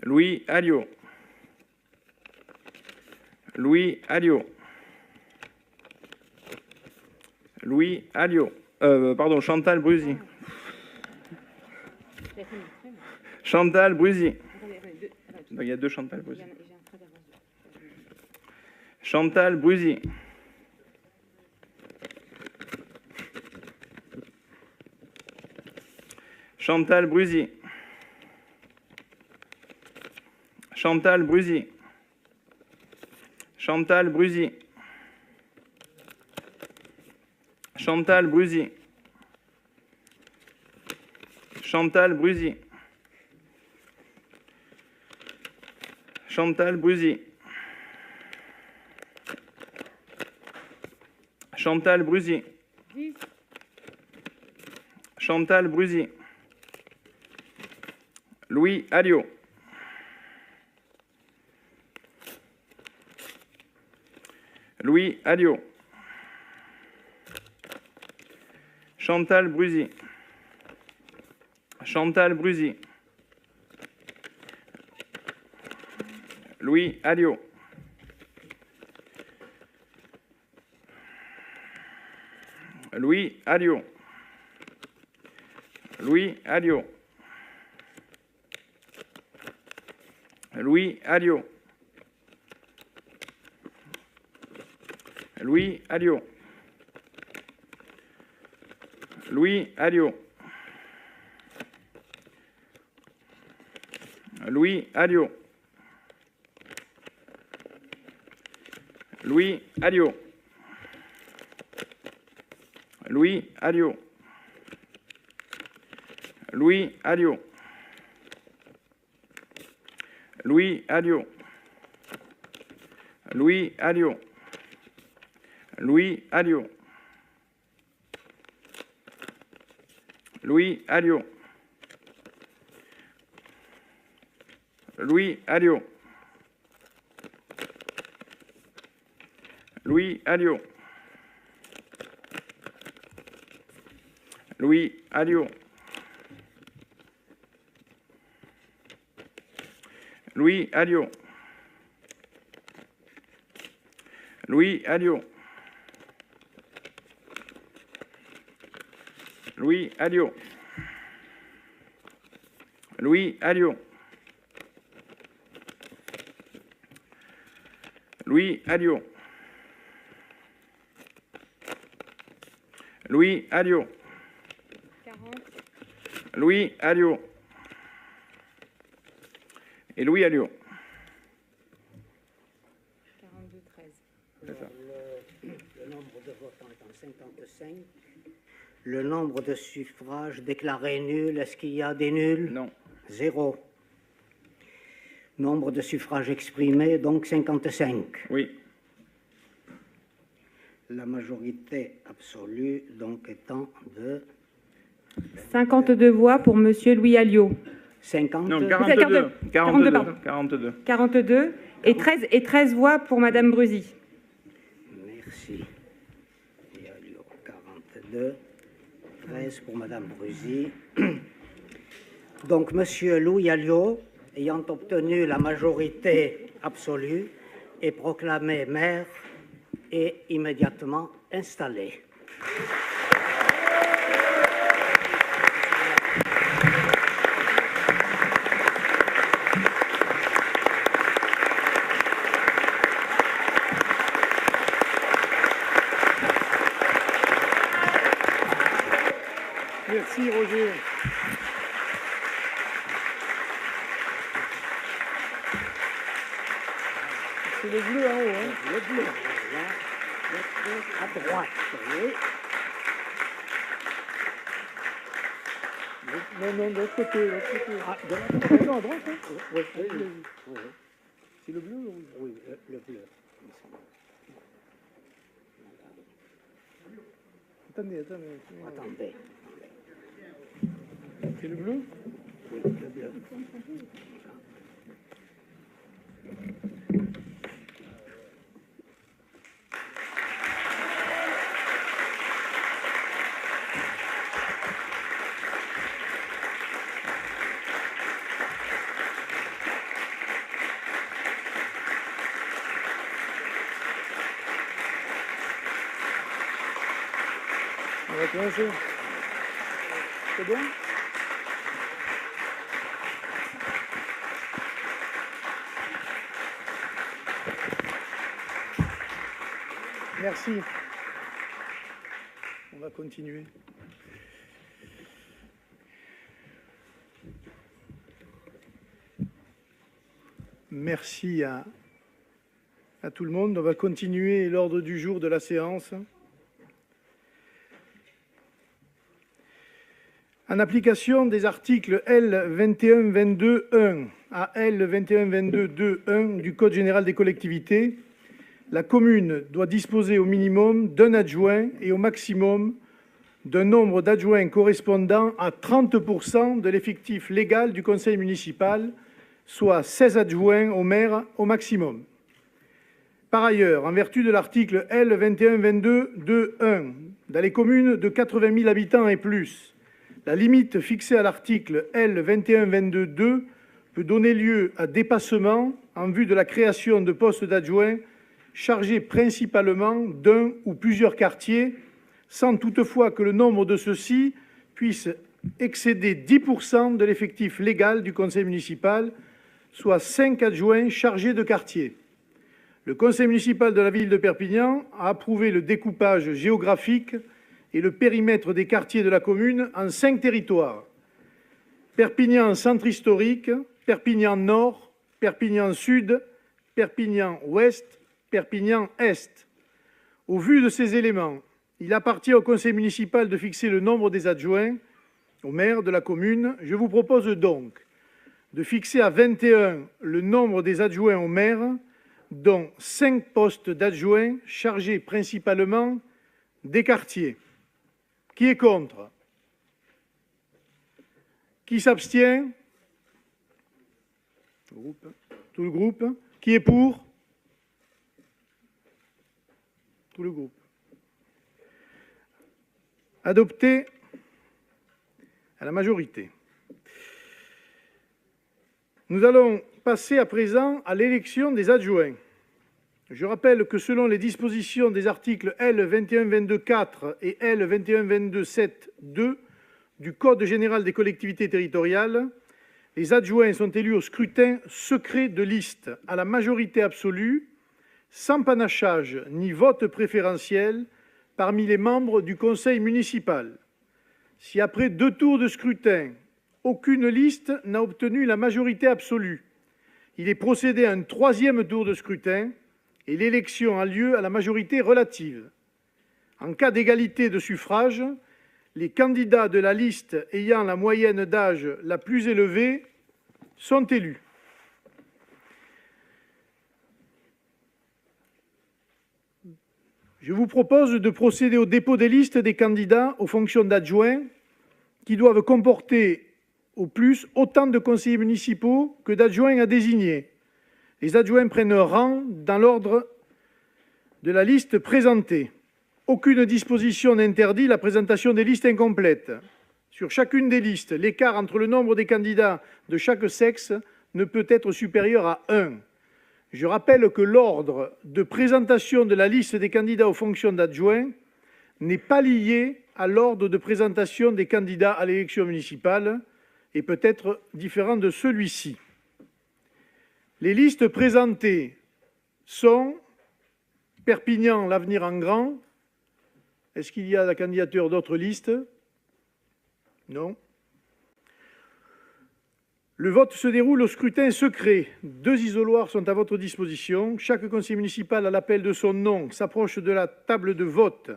Speaker 6: Louis Alliot. Louis Alliot. Louis Alliot. Pardon, Chantal Brusy. Chantal Brusy. Il y a deux Chantal Brusy. Chantal Brusy. Chantal Brusy. Chantal Brusy. Chantal Brusy. Chantal Brusy. Chantal Brusy. Chantal Brusy. Chantal Brusy. Chantal Brusy. Louis Alliot. Louis Alliot. Chantal Brusy. Chantal Brusy. Louis Alliot. Louis Alliot. Louis Alliot. Louis Alliot. Louis Alliot. Louis Alliot. Louis Alliot. Louis Alliot. Louis Alliot. Louis Alliot. Louis Alliot. Louis Alliot. Louis Alliot. Louis Alliot. Louis Alliot. Louis Alliot. Louis Alliot. Louis Alliot. Louis Alliot. Louis Alliot. Louis Alliot. Louis Alliot. Louis Alliot. Louis Alliot. Et Louis Alliot.
Speaker 3: 42-13.
Speaker 2: Le nombre de votants est en 55. Le nombre de suffrages déclarés nuls, est-ce qu'il y a des nuls?
Speaker 6: Non.
Speaker 2: 0. Nombre de suffrages exprimés, donc 55.
Speaker 6: Oui.
Speaker 2: La majorité absolue, donc, étant de
Speaker 3: 52 voix pour Monsieur Louis Alliot.
Speaker 2: 50.
Speaker 6: Non,
Speaker 3: 42.
Speaker 6: 42.
Speaker 3: pardon.
Speaker 6: 42.
Speaker 3: 42 et 13 voix pour Madame Brusy.
Speaker 2: Merci. Et Alliot, 42. 13 pour Madame Brusy. Donc, Monsieur Louis Alliot, ayant obtenu la majorité absolue, est proclamé maire et immédiatement installé.
Speaker 4: Merci, Roger. C'est le bleu en haut, hein?
Speaker 2: Le bleu, là, le bleu à droite, oui.
Speaker 4: Non, non, de l'autre côté, de l'autre côté.
Speaker 2: Ah, de l'autre côté.
Speaker 4: Non, à droite, hein?
Speaker 2: Oui, oui, oui, oui.
Speaker 4: C'est le bleu ou le rouge?
Speaker 2: Oui, le bleu.
Speaker 4: Attendez, attendez.
Speaker 2: Attendez.
Speaker 4: C'est le bleu?
Speaker 2: Oui, le bleu.
Speaker 4: On va commencer. C'est bon? Merci. On va continuer. Merci à tout le monde. On va continuer l'ordre du jour de la séance. En application des articles L. 2122-1 à L. 2122-2-1 du Code général des collectivités, la commune doit disposer au minimum d'un adjoint et au maximum d'un nombre d'adjoints correspondant à 30% de l'effectif légal du conseil municipal, soit 16 adjoints au maire au maximum. Par ailleurs, en vertu de l'article L. 2122-2-1, dans les communes de 80 000 habitants et plus, la limite fixée à l'article L. 2122-2 peut donner lieu à dépassement en vue de la création de postes d'adjoints chargés principalement d'un ou plusieurs quartiers, sans toutefois que le nombre de ceux-ci puisse excéder 10% de l'effectif légal du conseil municipal, soit 5 adjoints chargés de quartier. Le conseil municipal de la ville de Perpignan a approuvé le découpage géographique et le périmètre des quartiers de la commune en 5 territoires. Perpignan centre historique, Perpignan nord, Perpignan sud, Perpignan ouest, Perpignan est. Au vu de ces éléments, il appartient au conseil municipal de fixer le nombre des adjoints au maire de la commune. Je vous propose donc de fixer à 21 le nombre des adjoints au maire, dont 5 postes d'adjoints chargés principalement des quartiers. Qui est contre? Qui s'abstient? Tout le groupe. Qui est pour? Tout le groupe. Adopté à la majorité. Nous allons passer à présent à l'élection des adjoints. Je rappelle que selon les dispositions des articles L. 2122-4 et L. 2122-7-2 du Code général des collectivités territoriales, les adjoints sont élus au scrutin secret de liste à la majorité absolue, sans panachage ni vote préférentiel parmi les membres du conseil municipal. Si après 2 tours de scrutin, aucune liste n'a obtenu la majorité absolue, il est procédé à un 3e tour de scrutin et l'élection a lieu à la majorité relative. En cas d'égalité de suffrage, les candidats de la liste ayant la moyenne d'âge la plus élevée sont élus. Je vous propose de procéder au dépôt des listes des candidats aux fonctions d'adjoints qui doivent comporter au plus autant de conseillers municipaux que d'adjoints à désigner. Les adjoints prennent rang dans l'ordre de la liste présentée. Aucune disposition n'interdit la présentation des listes incomplètes. Sur chacune des listes, l'écart entre le nombre des candidats de chaque sexe ne peut être supérieur à 1. Je rappelle que l'ordre de présentation de la liste des candidats aux fonctions d'adjoint n'est pas lié à l'ordre de présentation des candidats à l'élection municipale et peut être différent de celui-ci. Les listes présentées sont Perpignan, l'avenir en grand. Est-ce qu'il y a la candidature d'autres listes? Non. Le vote se déroule au scrutin secret. 2 isoloirs sont à votre disposition. Chaque conseiller municipal, à l'appel de son nom, s'approche de la table de vote,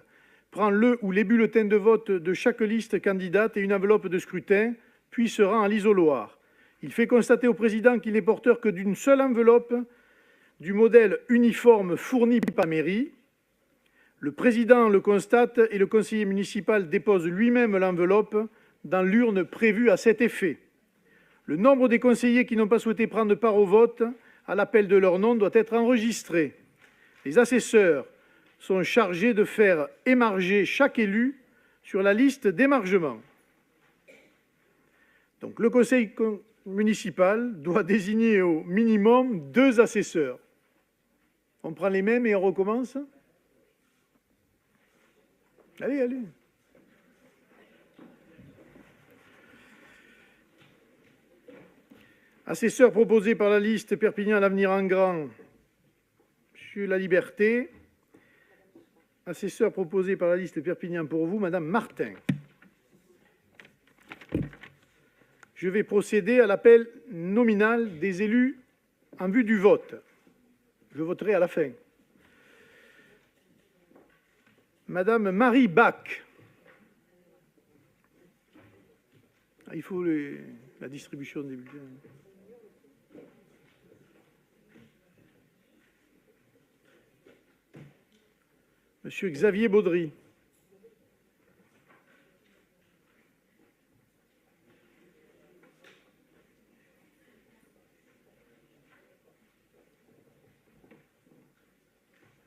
Speaker 4: prend le ou les bulletins de vote de chaque liste candidate et une enveloppe de scrutin, puis se rend à l'isoloir. Il fait constater au président qu'il n'est porteur que d'une seule enveloppe du modèle uniforme fourni par la mairie. Le président le constate et le conseiller municipal dépose lui-même l'enveloppe dans l'urne prévue à cet effet. Le nombre des conseillers qui n'ont pas souhaité prendre part au vote à l'appel de leur nom doit être enregistré. Les assesseurs sont chargés de faire émarger chaque élu sur la liste d'émargement. Donc, le conseil municipal doit désigner au minimum 2 assesseurs. On prend les mêmes et on recommence? Allez, allez. Assesseur proposé par la liste Perpignan l'avenir en grand, M. La Liberté. Assesseur proposé par la liste Perpignan pour vous, Madame Martin. Je vais procéder à l'appel nominal des élus en vue du vote. Je voterai à la fin. Madame Marie Bach. Il faut la distribution des bulletins. Monsieur Xavier Baudry.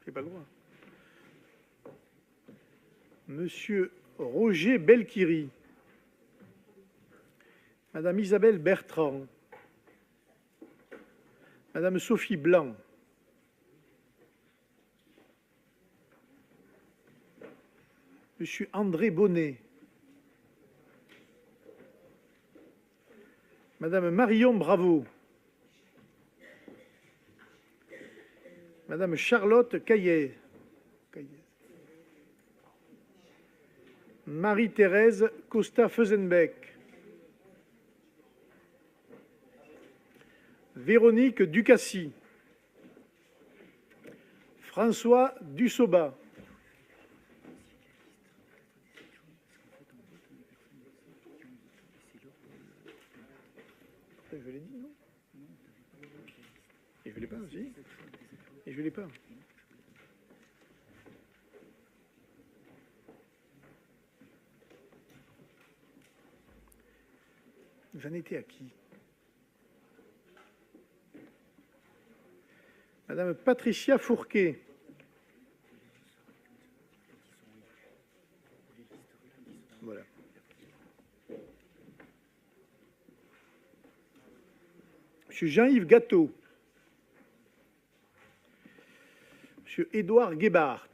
Speaker 4: J'ai pas le droit. Monsieur Roger Belkiri. Madame Isabelle Bertrand. Madame Sophie Blanc. Monsieur André Bonnet. Madame Marion Bravo. Madame Charlotte Caillet. Marie-Thérèse Costa-Feusenbeck. Véronique Ducassi. François Dussoba. Je l'ai dit, non? Et je l'ai pas aussi. Et je l'ai pas. Vous en étiez à qui? Madame Patricia Fourquet. Voilà. Monsieur Jean-Yves Gâteau. Monsieur Édouard Guébart.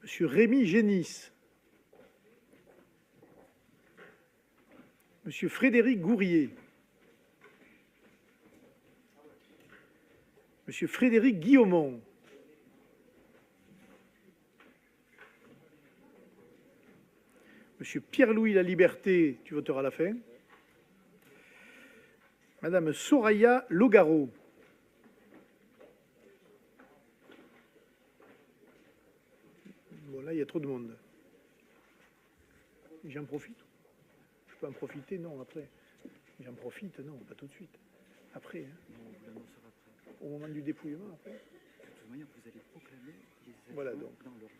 Speaker 4: Monsieur Rémi Génis. Monsieur Frédéric Gourrier. Monsieur Frédéric Guillaumont. Monsieur Pierre-Louis Laliberté, tu voteras à la fin. Madame Soraya Logaro. Bon, là, il y a trop de monde. J'en profite. Je peux en profiter? Non, après. J'en profite? Non, pas tout de suite. Après. Hein.
Speaker 7: On vous l'annoncera après.
Speaker 4: Au moment du dépouillement, après.
Speaker 7: De toute manière, vous allez proclamer les événements
Speaker 4: Voilà, donc.
Speaker 7: dans l'ordre.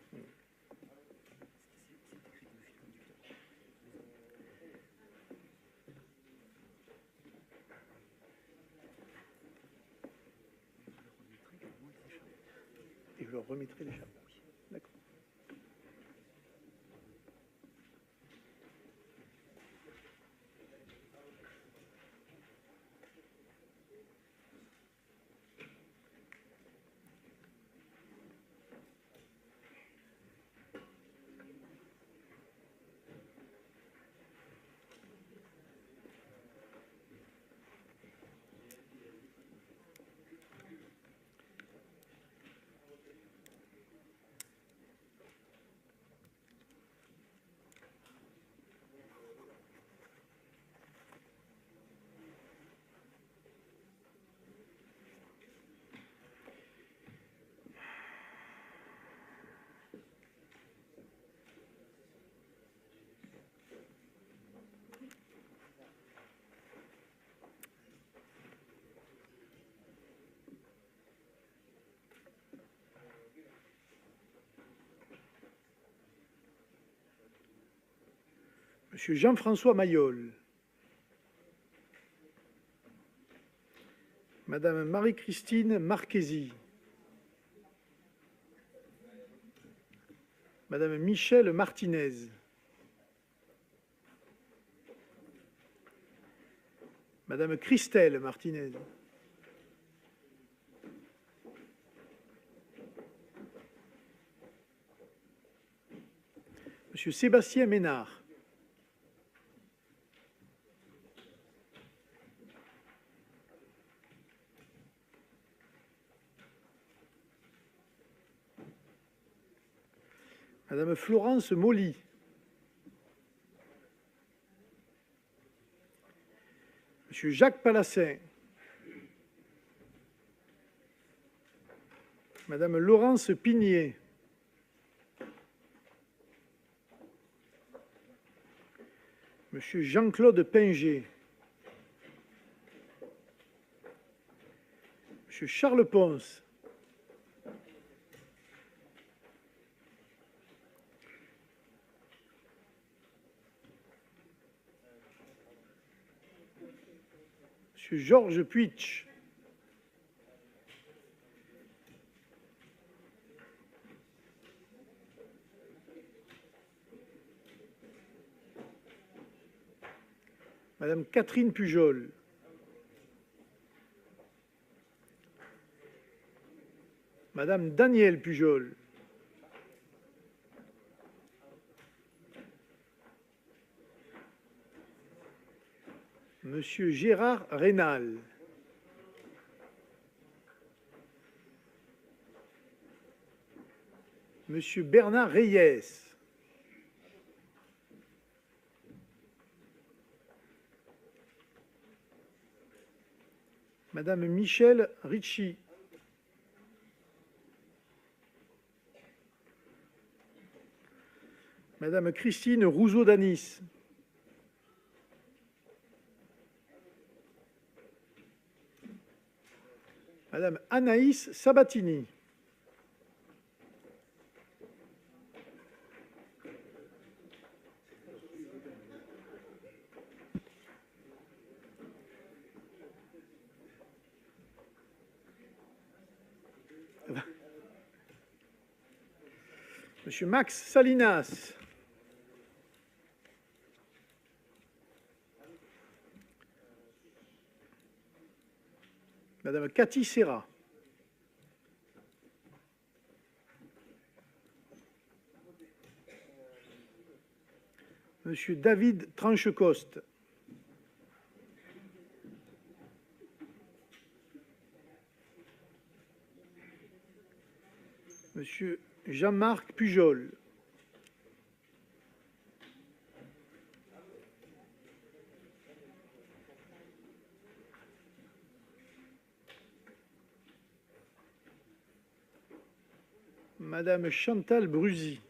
Speaker 4: Et je leur remettrai les chapeaux. D'accord. Monsieur Jean-François Mayol. Madame Marie-Christine Marchesi. Madame Michèle Martinez. Madame Christelle Martinez. Monsieur Sébastien Ménard. Madame Florence Molly. Monsieur Jacques Palassin. Madame Laurence Pigné. Monsieur Jean-Claude Pinger. Monsieur Charles Pons. Monsieur Georges Puitch. Madame Catherine Pujol. Madame Danielle Pujol. Monsieur Gérard Rénal. Monsieur Bernard Reyes. Madame Michèle Ricci. Madame Christine Rouzeau-Danis. Madame Anaïs Sabatini. Monsieur Max Salinas. Madame Cathy Serra. Monsieur David Tranchecoste. Monsieur Jean-Marc Pujol. Madame Chantal Brusy.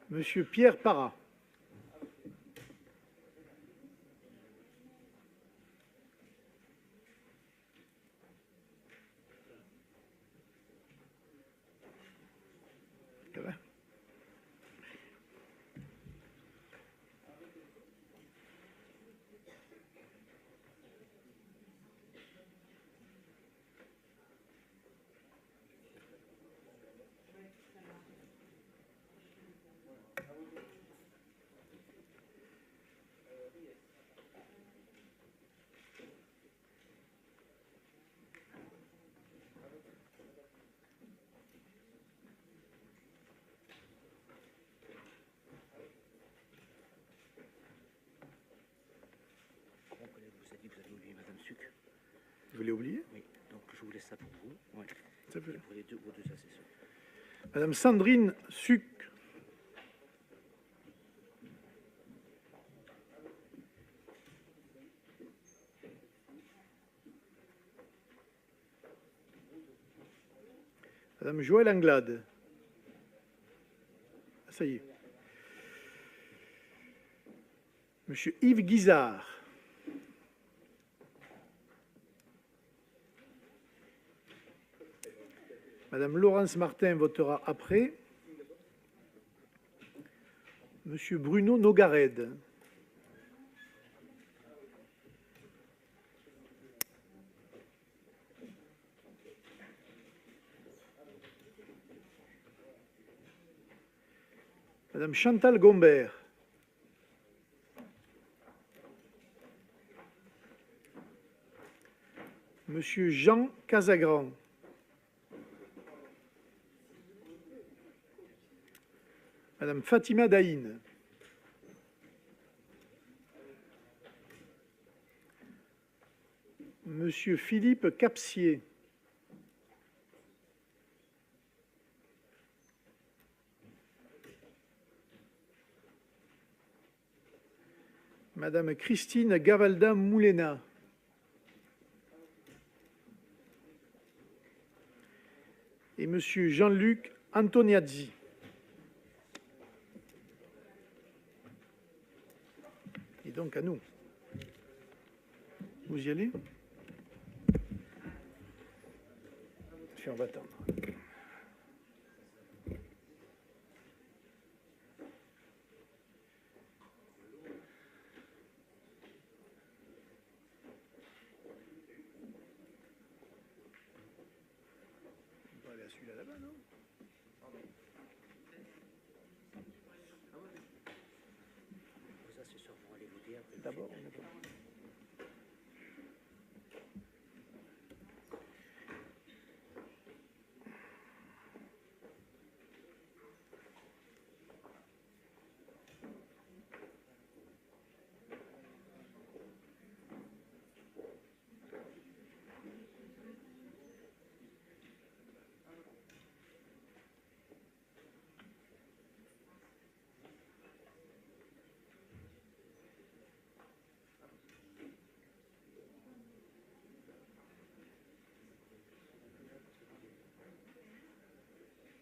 Speaker 4: Monsieur Pierre Parra. Ça va?
Speaker 7: Mon collègue vous a dit que vous avez oublié Madame Suc.
Speaker 4: Vous voulez oublier?
Speaker 7: Oui, donc je vous laisse ça pour vous. Ouais.
Speaker 4: Ça fait.
Speaker 7: Et pour vos deux assesseurs.
Speaker 4: Madame Sandrine Suc. Madame Joëlle Anglade. Ah, ça y est. Monsieur Yves Guizard. Madame Laurence Martin votera après. Monsieur Bruno Nogared. Madame Chantal Gombert. Monsieur Jean Casagran. Madame Fatima Daïn. Monsieur Philippe Capsier. Madame Christine Gavalda-Moulena. Et Monsieur Jean-Luc Antoniazzi. Et donc à nous. Vous y allez? Puis on va attendre. On va aller à celui-là là-bas, non?
Speaker 7: Vos assesseurs vont aller voter après.
Speaker 4: D'abord, on est bon.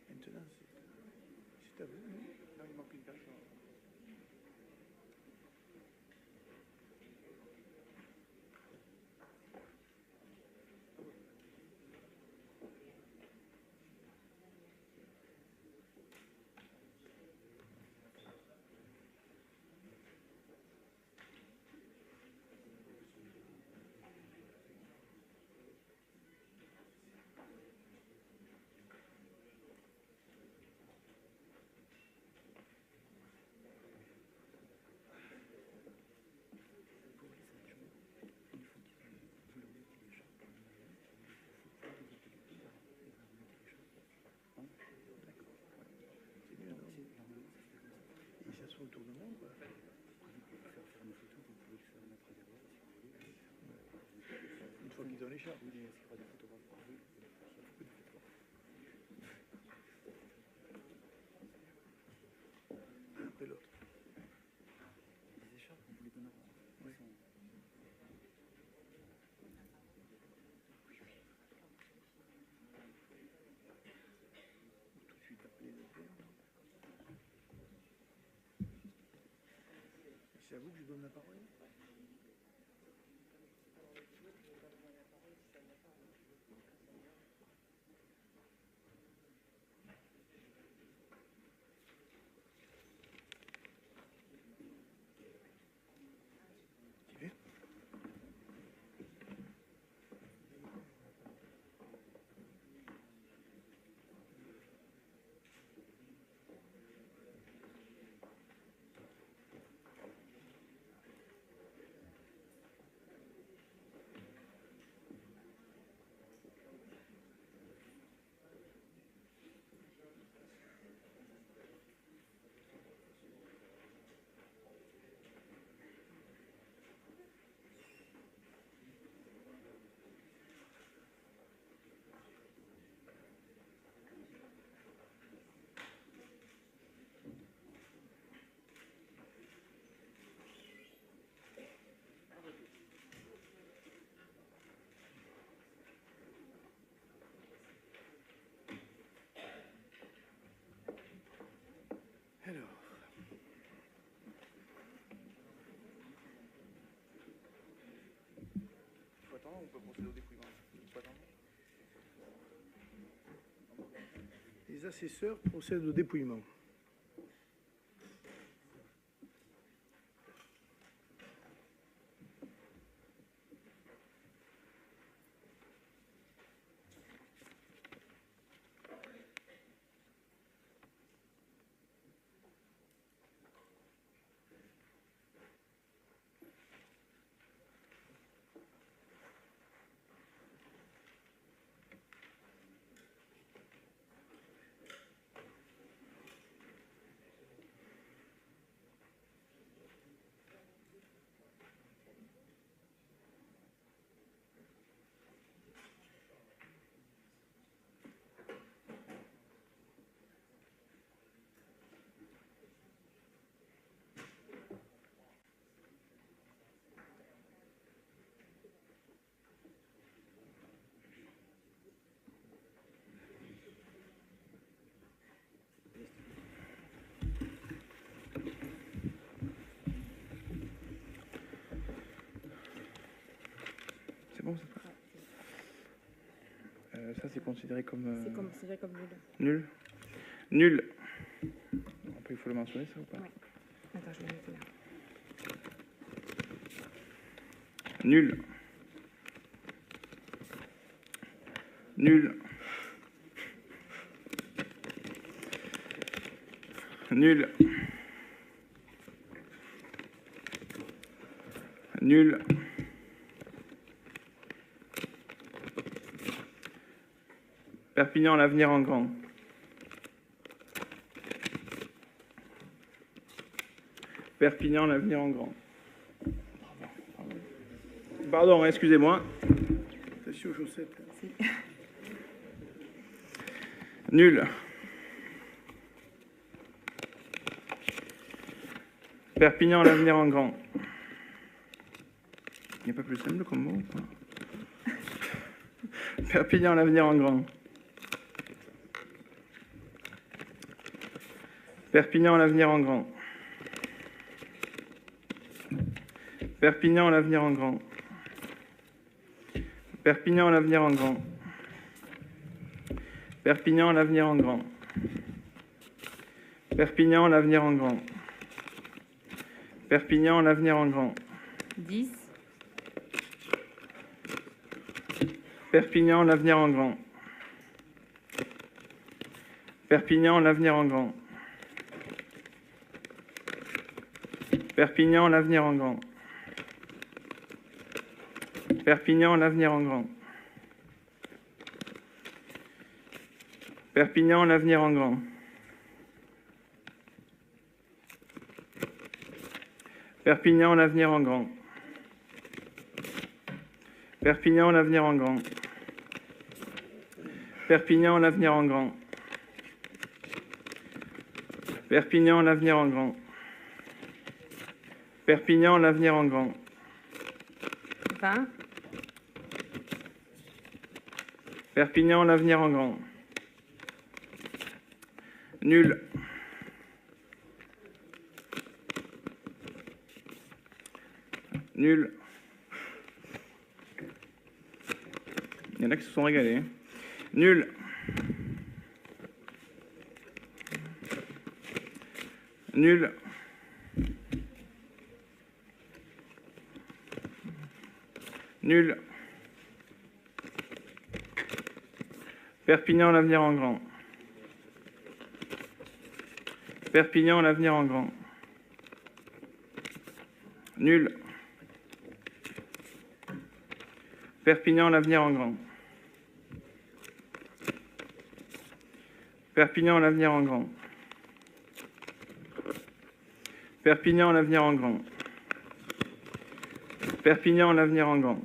Speaker 4: Maintenant, c'est à vous, non? Non, il manque une personne. C'est à vous que je donne la parole. Alors,
Speaker 6: Il faut attendre ou on peut procéder au dépouillement? Il faut attendre.
Speaker 4: les assesseurs procèdent au dépouillement.
Speaker 6: C'est bon, ça? Ça, c'est considéré comme...
Speaker 3: C'est considéré comme nul.
Speaker 6: Nul. Nul. Après, il faut le mentionner, ça, ou pas?
Speaker 3: Oui. Attends, je vais le mettre là.
Speaker 6: Nul. Nul. Nul. Nul. Perpignan, l'avenir en grand. Perpignan, l'avenir en grand. Pardon, excusez-moi.
Speaker 4: Attention aux chaussettes.
Speaker 6: Nul. Perpignan, l'avenir en grand. Il n'y a pas plus simple comme mot ou pas? Perpignan, l'avenir en grand. Perpignan, l'avenir en grand. Perpignan, l'avenir en grand. Perpignan, l'avenir en grand. Perpignan, l'avenir en grand. Perpignan, l'avenir en grand. Perpignan, l'avenir en grand.
Speaker 3: 10.
Speaker 6: Perpignan, l'avenir en grand. Perpignan, l'avenir en grand. Perpignan, l'avenir en grand. Perpignan, l'avenir en grand. Perpignan, l'avenir en grand. Perpignan, l'avenir en grand. Perpignan, l'avenir en grand. Perpignan, l'avenir en grand. Perpignan, l'avenir en grand. Perpignan, l'avenir en grand.
Speaker 3: 20.
Speaker 6: Perpignan, l'avenir en grand. Nul. Nul. Il y en a qui se sont régalés. Hein. Nul. Nul. Nul. Perpignan, l'avenir en grand. Perpignan, l'avenir en grand. Nul. Perpignan, l'avenir en grand. Perpignan, l'avenir en grand. Perpignan, l'avenir en grand. Perpignan, l'avenir en grand.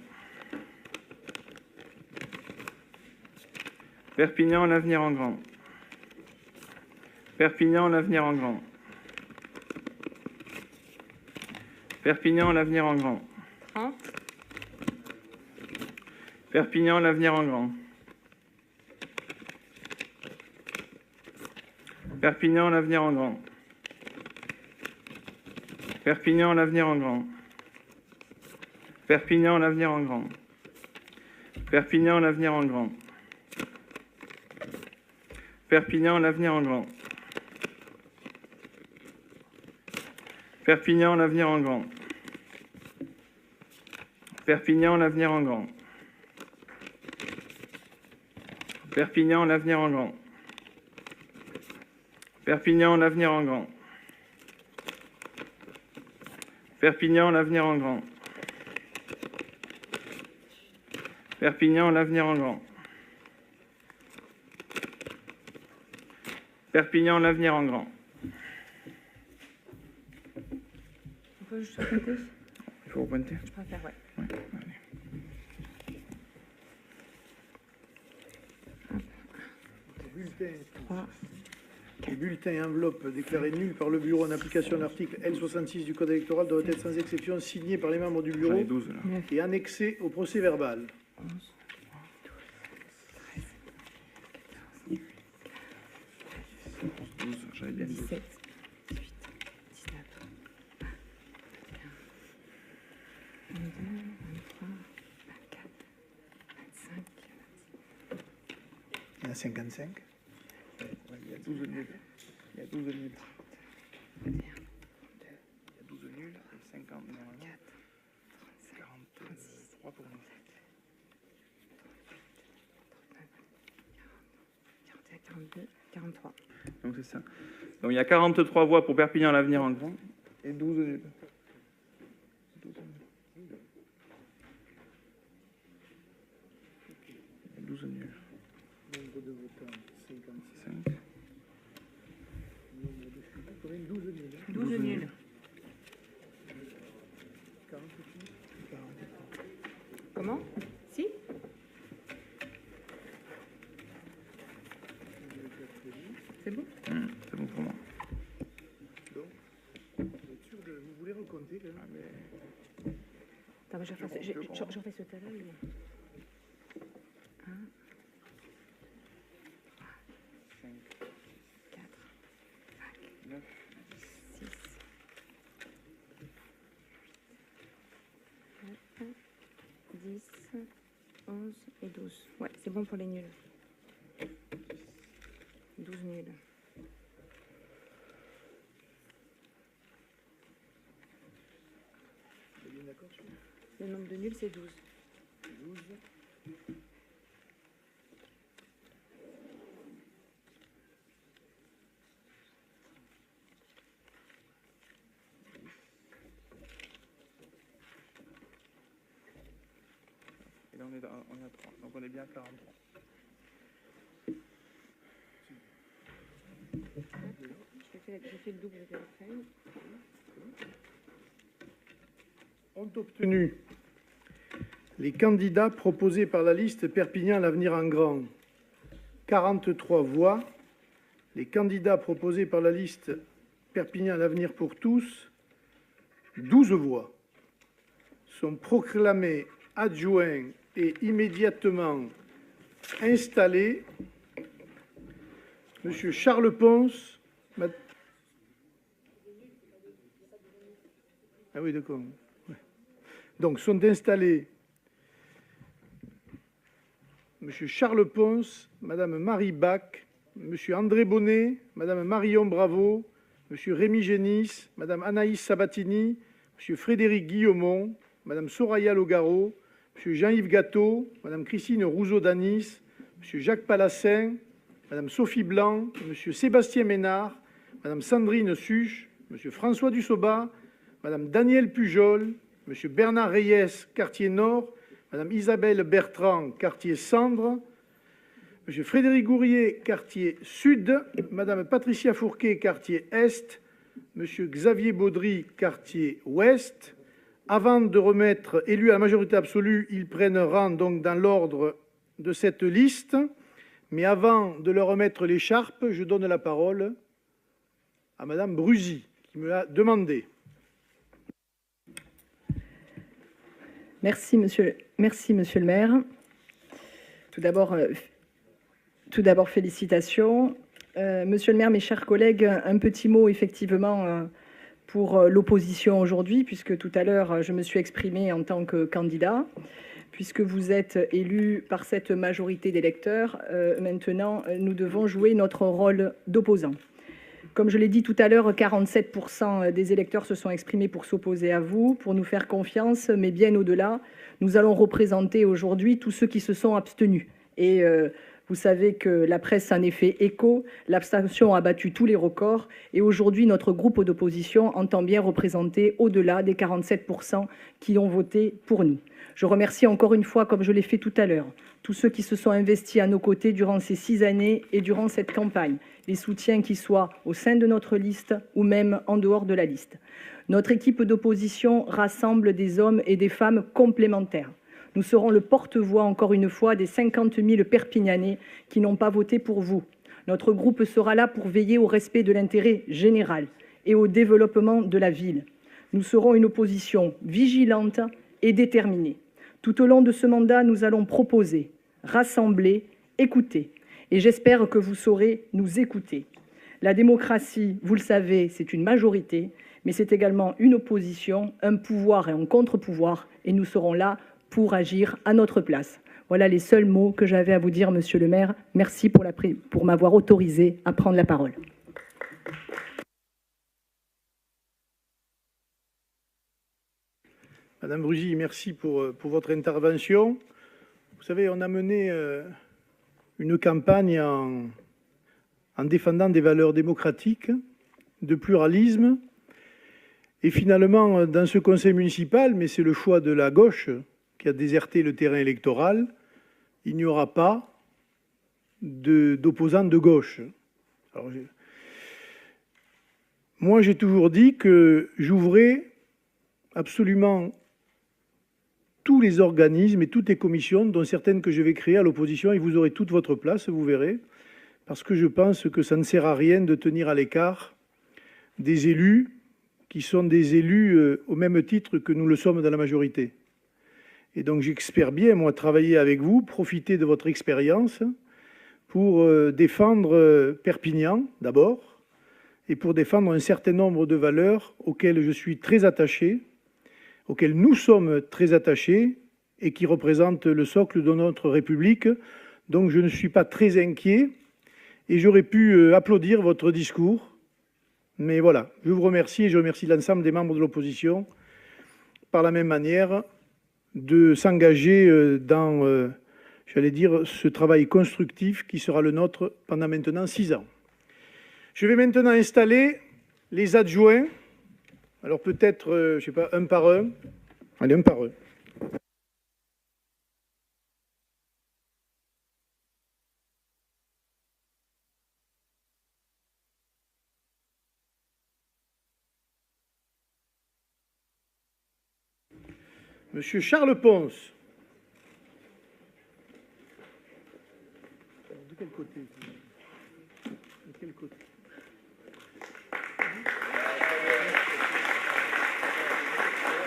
Speaker 6: Perpignan, l'avenir en grand. Perpignan, l'avenir en grand. Perpignan, l'avenir en grand.
Speaker 3: 30.
Speaker 6: Perpignan, l'avenir en grand. Perpignan, l'avenir en grand. Perpignan, l'avenir en grand. Perpignan, l'avenir en grand. Perpignan, l'avenir en grand. Perpignan, l'avenir en grand. Perpignan, l'avenir en grand. Perpignan, l'avenir en grand. Perpignan, l'avenir en grand. Perpignan, l'avenir en grand. Perpignan, l'avenir en grand. Perpignan, l'avenir en grand. Perpignan, l'avenir en grand.
Speaker 3: On peut juste pointer?
Speaker 6: Il faut repointer.
Speaker 3: Je préfère, ouais.
Speaker 4: Les bulletins et enveloppes déclarés nuls par le bureau en application de l'article L66 du Code électoral doivent être sans exception signés par les membres du
Speaker 6: J'en
Speaker 4: bureau
Speaker 6: ai 12 là.
Speaker 4: et annexés au procès verbal.
Speaker 6: 12, j'avais bien 12.
Speaker 3: 17, 18, 19, 20, 22, 23, 24, 25.
Speaker 4: Il y en a 55.
Speaker 6: Il y a 12 nuls. Il y a 12 nuls. Il y a 12 nuls et 50 normalement. 43 pour moi.
Speaker 3: 41, 42, 43.
Speaker 6: Donc c'est ça. Donc il y a 43 voix pour Perpignan, l'avenir en grand et 12 nuls. 12 nuls. 12 nuls.
Speaker 4: Nombre de votants 55.
Speaker 6: 5.
Speaker 4: Nombre de suivants, quand même 12 nuls.
Speaker 3: 12 nuls.
Speaker 4: 46. 43.
Speaker 3: Comment? Si? C'est bon?
Speaker 6: C'est bon pour moi.
Speaker 4: Donc, vous êtes sûr de... Vous voulez recompter quand même?
Speaker 6: Ah, mais...
Speaker 3: Attends, je refais ce tas-là. 1,
Speaker 6: 5,
Speaker 3: 4, 5,
Speaker 6: 9,
Speaker 3: 6, 9, 10, 11 et 12. Ouais, c'est bon pour les nuls. 12 nuls.
Speaker 4: Vous êtes bien d'accord sur
Speaker 3: Le nombre de nuls, c'est 12.
Speaker 4: 12.
Speaker 6: Et là on est à 3. Donc on est bien à 43.
Speaker 3: J'ai fait le double de la feuille.
Speaker 4: ont obtenu les candidats proposés par la liste Perpignan l'Avenir en Grand, 43 voix. Les candidats proposés par la liste Perpignan l'Avenir pour tous, 12 voix. Sont proclamés adjoints et immédiatement installés M. Charles Ponce. Ah oui, d'accord. Donc, sont installés M. Charles Ponce, Mme Marie Bach, M. André Bonnet, Mme Marion Bravo, M. Rémi Génis, Mme Anaïs Sabatini, M. Frédéric Guillaumont, Mme Soraya Logaro, M. Jean-Yves Gâteau, Mme Christine Rouzeau-Danis, M. Jacques Palassin, Mme Sophie Blanc, M. Sébastien Ménard, Mme Sandrine Suche, M. François Dussoba, Mme Danielle Pujol, M. Bernard Reyes, quartier Nord, Mme Isabelle Bertrand, quartier Cendre, M. Frédéric Gourrier, quartier Sud, Mme Patricia Fourquet, quartier Est, M. Xavier Baudry, quartier Ouest. Avant de remettre élus à la majorité absolue, ils prennent rang donc dans l'ordre de cette liste. Mais avant de leur remettre l'écharpe, je donne la parole à Mme Brusy, qui me l'a demandé.
Speaker 5: Merci, monsieur le maire. Tout d'abord, félicitations. Monsieur le maire, mes chers collègues, un petit mot effectivement pour l'opposition aujourd'hui, puisque tout à l'heure, je me suis exprimée en tant que candidat. Puisque vous êtes élu par cette majorité d'électeurs, maintenant, nous devons jouer notre rôle d'opposant. Comme je l'ai dit tout à l'heure, 47% des électeurs se sont exprimés pour s'opposer à vous, pour nous faire confiance, mais bien au-delà, nous allons représenter aujourd'hui tous ceux qui se sont abstenus. Et vous savez que la presse en est fait écho, l'abstention a battu tous les records, et aujourd'hui, notre groupe d'opposition entend bien représenter au-delà des 47% qui ont voté pour nous. Je remercie encore une fois, comme je l'ai fait tout à l'heure, tous ceux qui se sont investis à nos côtés durant ces 6 années et durant cette campagne, les soutiens qui soient au sein de notre liste ou même en dehors de la liste. Notre équipe d'opposition rassemble des hommes et des femmes complémentaires. Nous serons le porte-voix, encore une fois, des 50 000 Perpignanais qui n'ont pas voté pour vous. Notre groupe sera là pour veiller au respect de l'intérêt général et au développement de la ville. Nous serons une opposition vigilante et déterminée. Tout au long de ce mandat, nous allons proposer, rassembler, écouter. Et j'espère que vous saurez nous écouter. La démocratie, vous le savez, c'est une majorité, mais c'est également une opposition, un pouvoir et un contre-pouvoir. Et nous serons là pour agir à notre place. Voilà les seuls mots que j'avais à vous dire, monsieur le maire. Merci pour m'avoir autorisé à prendre la parole.
Speaker 4: Madame Brusy, merci pour votre intervention. Vous savez, on a mené une campagne en défendant des valeurs démocratiques, de pluralisme. Et finalement, dans ce conseil municipal, mais c'est le choix de la gauche qui a déserté le terrain électoral, il n'y aura pas d'opposants de gauche. Alors, moi, j'ai toujours dit que j'ouvrais absolument tous les organismes et toutes les commissions, dont certaines que je vais créer à l'opposition, et vous aurez toute votre place, vous verrez, parce que je pense que ça ne sert à rien de tenir à l'écart des élus qui sont des élus au même titre que nous le sommes dans la majorité. Et donc j'espère bien, moi, travailler avec vous, profiter de votre expérience pour défendre Perpignan, d'abord, et pour défendre un certain nombre de valeurs auxquelles je suis très attaché, auxquels nous sommes très attachés et qui représentent le socle de notre République. Donc je ne suis pas très inquiet et j'aurais pu applaudir votre discours. Mais voilà, je vous remercie et je remercie l'ensemble des membres de l'opposition par la même manière de s'engager dans, j'allais dire, ce travail constructif qui sera le nôtre pendant maintenant 6 ans. Je vais maintenant installer les adjoints. Alors peut-être, je ne sais pas, un par un. Allez, un par un. Monsieur Charles Ponce. De quel côté? De quel côté?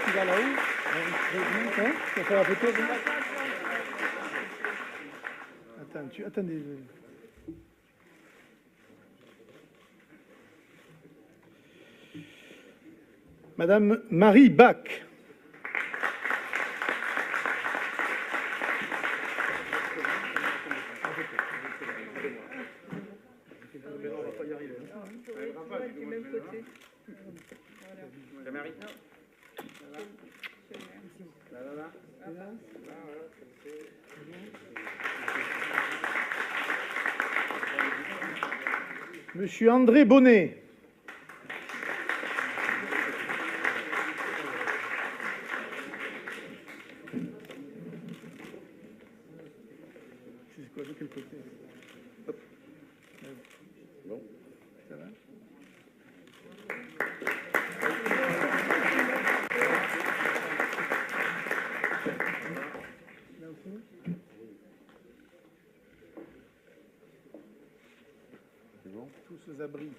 Speaker 4: Tu vas là-haut? Hein? Tu vas faire la photo? Attendez. Madame Marie Bach. Monsieur André Bonnet. C'est quoi, de quel côté? Hop. Bon, ça va? Là aussi? C'est bon? Tous aux abris.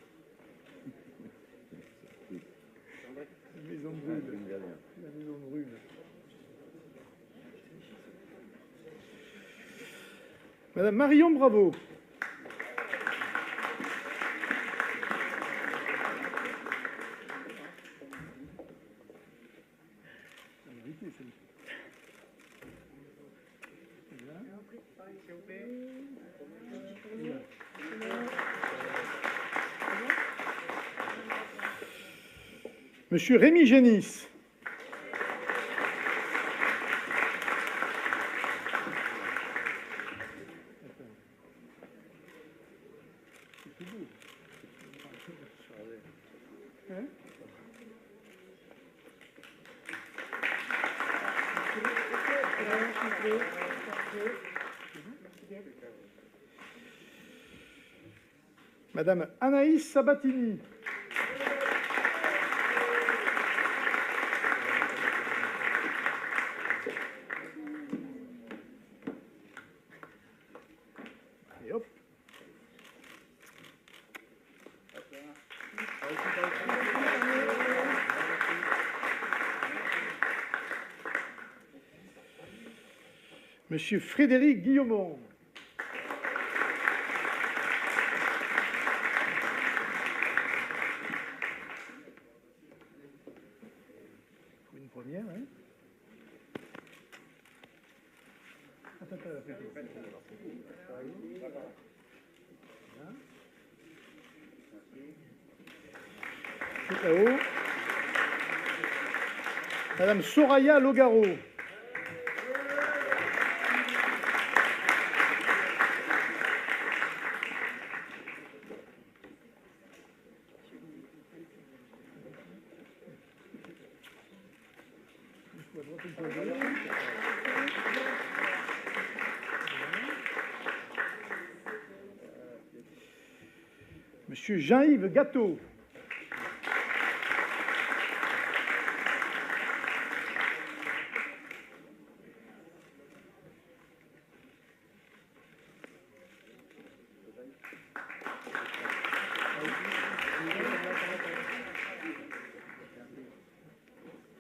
Speaker 4: La maison brûle. La maison brûle. Madame Marion Bravo. Monsieur Rémi Génis. Madame Anaïs Sabatini. Et hop. Monsieur Frédéric Guillaumont. Une première, hein. Tout là-haut. Madame Soraya Logaro. Monsieur Jean-Yves Gâteau.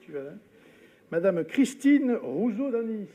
Speaker 4: Tu vas là. Madame Christine Rousseau-Danis.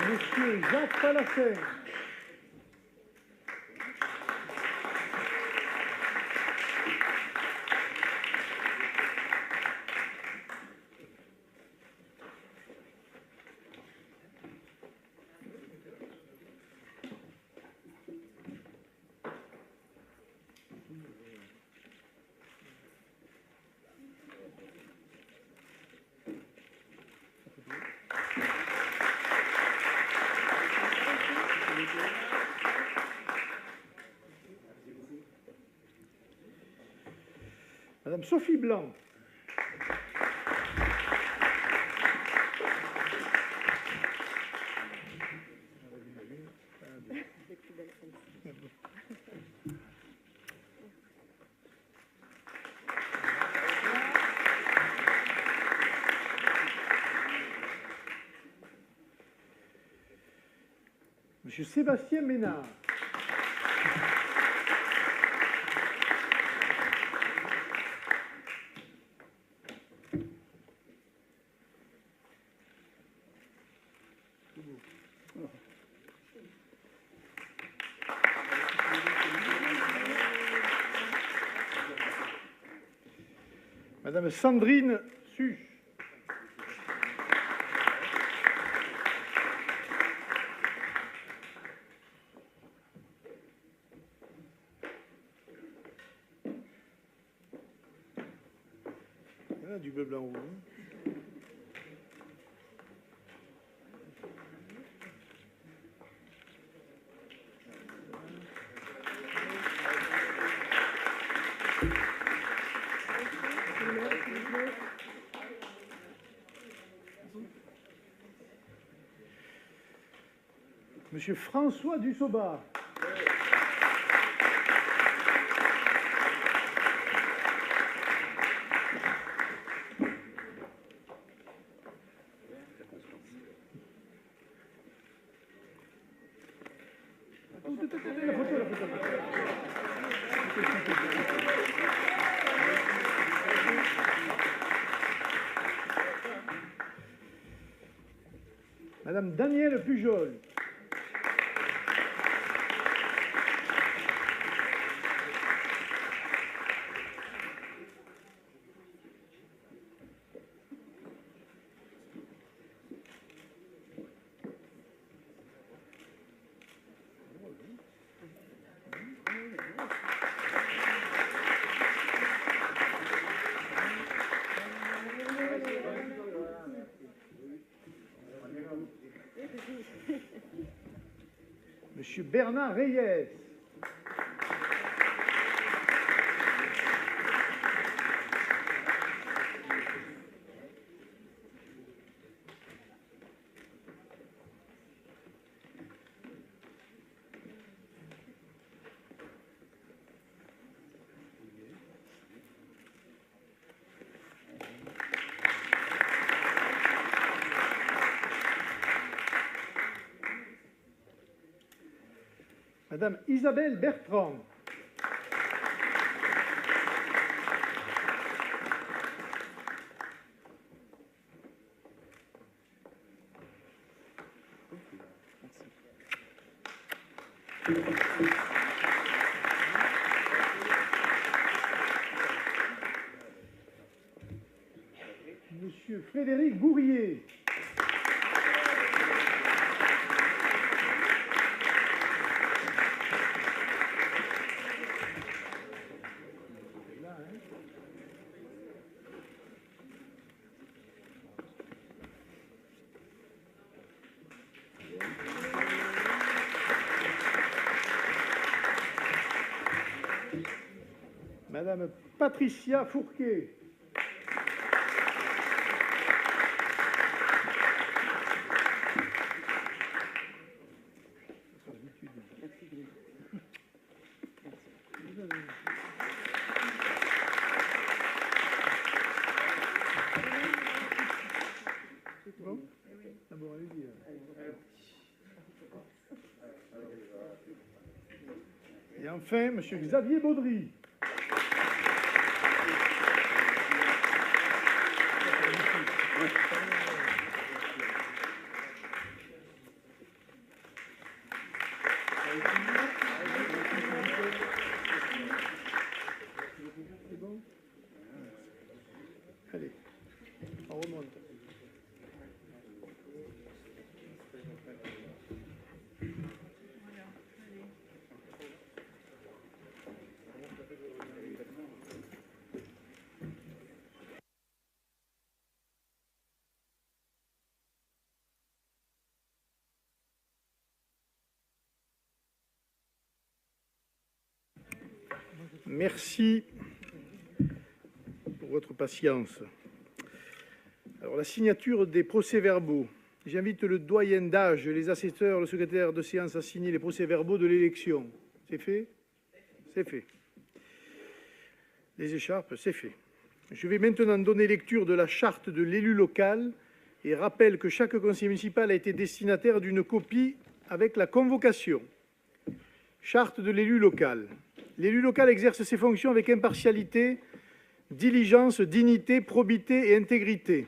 Speaker 4: Monsieur Jacques Palacin. Madame Sophie Blanc. Monsieur Sébastien Ménard. Madame Sandrine Suche. Il y en a du bleu, blanc, rouge. Monsieur François Dussoba. Madame Danielle Pujol. Monsieur Bernard Reyes. Madame Isabelle Bertrand. Monsieur Frédéric Gourrier. Madame Patricia Fourquet. Bon. Ah bon, allez-y. Et enfin, Monsieur Xavier Baudry. C'est bon? Allez, on remonte. Merci. votre patience. Alors, la signature des procès-verbaux. J'invite le doyen d'âge, les assesseurs, le secrétaire de séance à signer les procès-verbaux de l'élection. C'est fait? C'est fait. Les écharpes, c'est fait. Je vais maintenant donner lecture de la charte de l'élu local et rappelle que chaque conseiller municipal a été destinataire d'une copie avec la convocation. Charte de l'élu local. L'élu local exerce ses fonctions avec impartialité, diligence, dignité, probité et intégrité.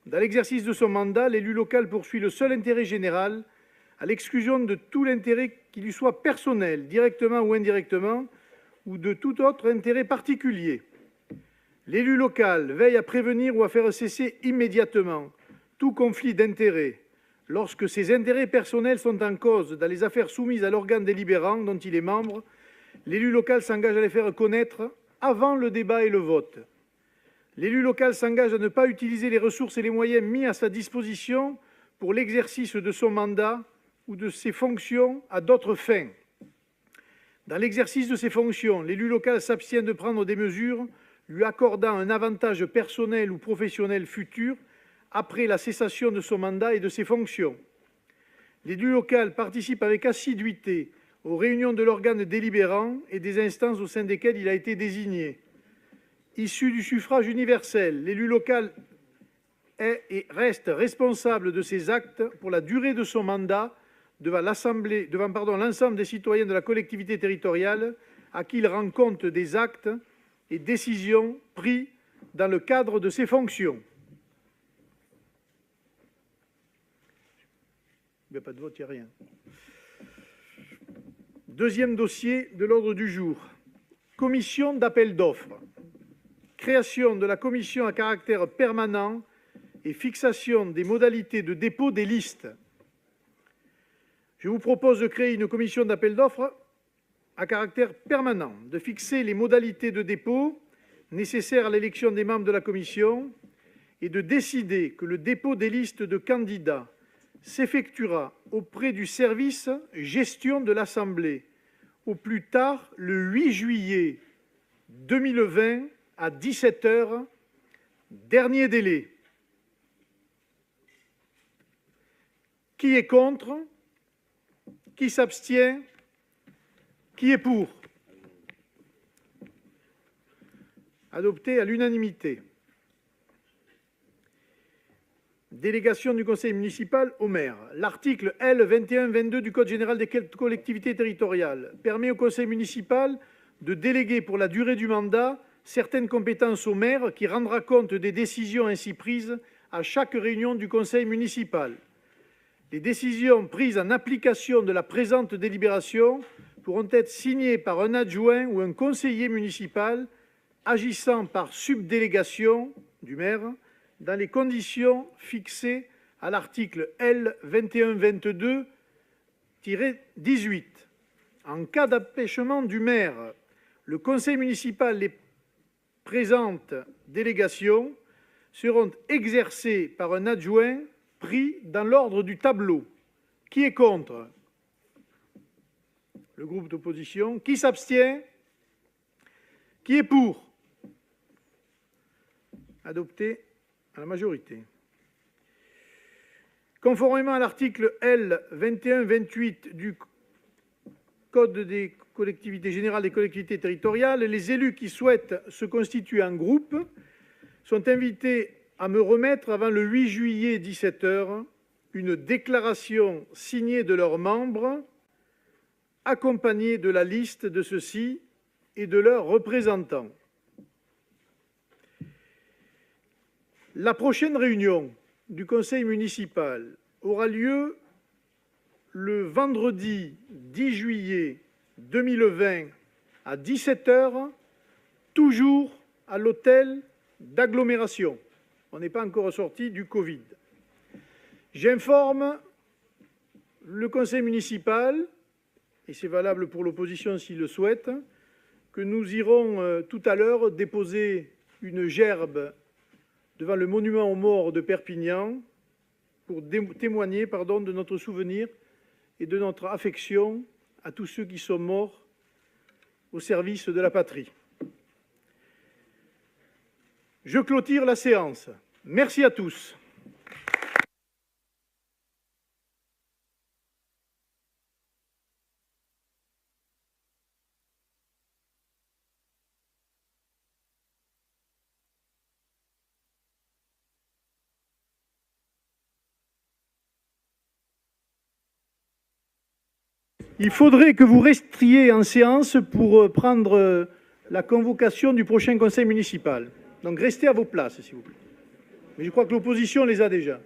Speaker 4: Dans l'exercice de son mandat, l'élu local poursuit le seul intérêt général, à l'exclusion de tout l'intérêt qui lui soit personnel, directement ou indirectement, ou de tout autre intérêt particulier. L'élu local veille à prévenir ou à faire cesser immédiatement tout conflit d'intérêts lorsque ses intérêts personnels sont en cause dans les affaires soumises à l'organe délibérant dont il est membre. L'élu local s'engage à les faire connaître avant le débat et le vote. L'élu local s'engage à ne pas utiliser les ressources et les moyens mis à sa disposition pour l'exercice de son mandat ou de ses fonctions à d'autres fins. Dans l'exercice de ses fonctions, l'élu local s'abstient de prendre des mesures lui accordant un avantage personnel ou professionnel futur après la cessation de son mandat et de ses fonctions. L'élu local participe avec assiduité aux réunions de l'organe délibérant et des instances au sein desquelles il a été désigné. Issu du suffrage universel, l'élu local est et reste responsable de ses actes pour la durée de son mandat devant l'ensemble des citoyens de la collectivité territoriale à qui il rend compte des actes et décisions pris dans le cadre de ses fonctions. Il n'y a pas de vote, il n'y a rien. Deuxième dossier de l'ordre du jour. Commission d'appel d'offres. Création de la commission à caractère permanent et fixation des modalités de dépôt des listes. Je vous propose de créer une commission d'appel d'offres à caractère permanent, de fixer les modalités de dépôt nécessaires à l'élection des membres de la commission et de décider que le dépôt des listes de candidats s'effectuera auprès du service gestion de l'Assemblée au plus tard le 8 juillet 2020 à 17 h, dernier délai. Qui est contre? Qui s'abstient? Qui est pour? Adopté à l'unanimité. Délégation du conseil municipal au maire. L'article L. 2122 du Code général des collectivités territoriales permet au conseil municipal de déléguer pour la durée du mandat certaines compétences au maire qui rendra compte des décisions ainsi prises à chaque réunion du conseil municipal. Les décisions prises en application de la présente délibération pourront être signées par un adjoint ou un conseiller municipal agissant par subdélégation du maire dans les conditions fixées à l'article L. 2122-18. En cas d'empêchement du maire, le conseil municipal, les présentes délégations seront exercées par un adjoint pris dans l'ordre du tableau. Qui est contre? Le groupe d'opposition. Qui s'abstient? Qui est pour? Adopté à la majorité. Conformément à l'article L. 2128 du Code des collectivités générales des collectivités territoriales, les élus qui souhaitent se constituer en groupe sont invités à me remettre avant le 8 juillet 17 h une déclaration signée de leurs membres, accompagnée de la liste de ceux-ci et de leurs représentants. La prochaine réunion du conseil municipal aura lieu le vendredi 10 juillet 2020 à 17 h, toujours à l'hôtel d'agglomération. On n'est pas encore sorti du Covid. J'informe le conseil municipal, et c'est valable pour l'opposition s'il le souhaite, que nous irons tout à l'heure déposer une gerbe devant le monument aux morts de Perpignan pour témoigner de notre souvenir et de notre affection à tous ceux qui sont morts au service de la patrie. Je clôture la séance. Merci à tous. Il faudrait que vous restiez en séance pour prendre la convocation du prochain conseil municipal. Donc restez à vos places, s'il vous plaît. Mais je crois que l'opposition les a déjà.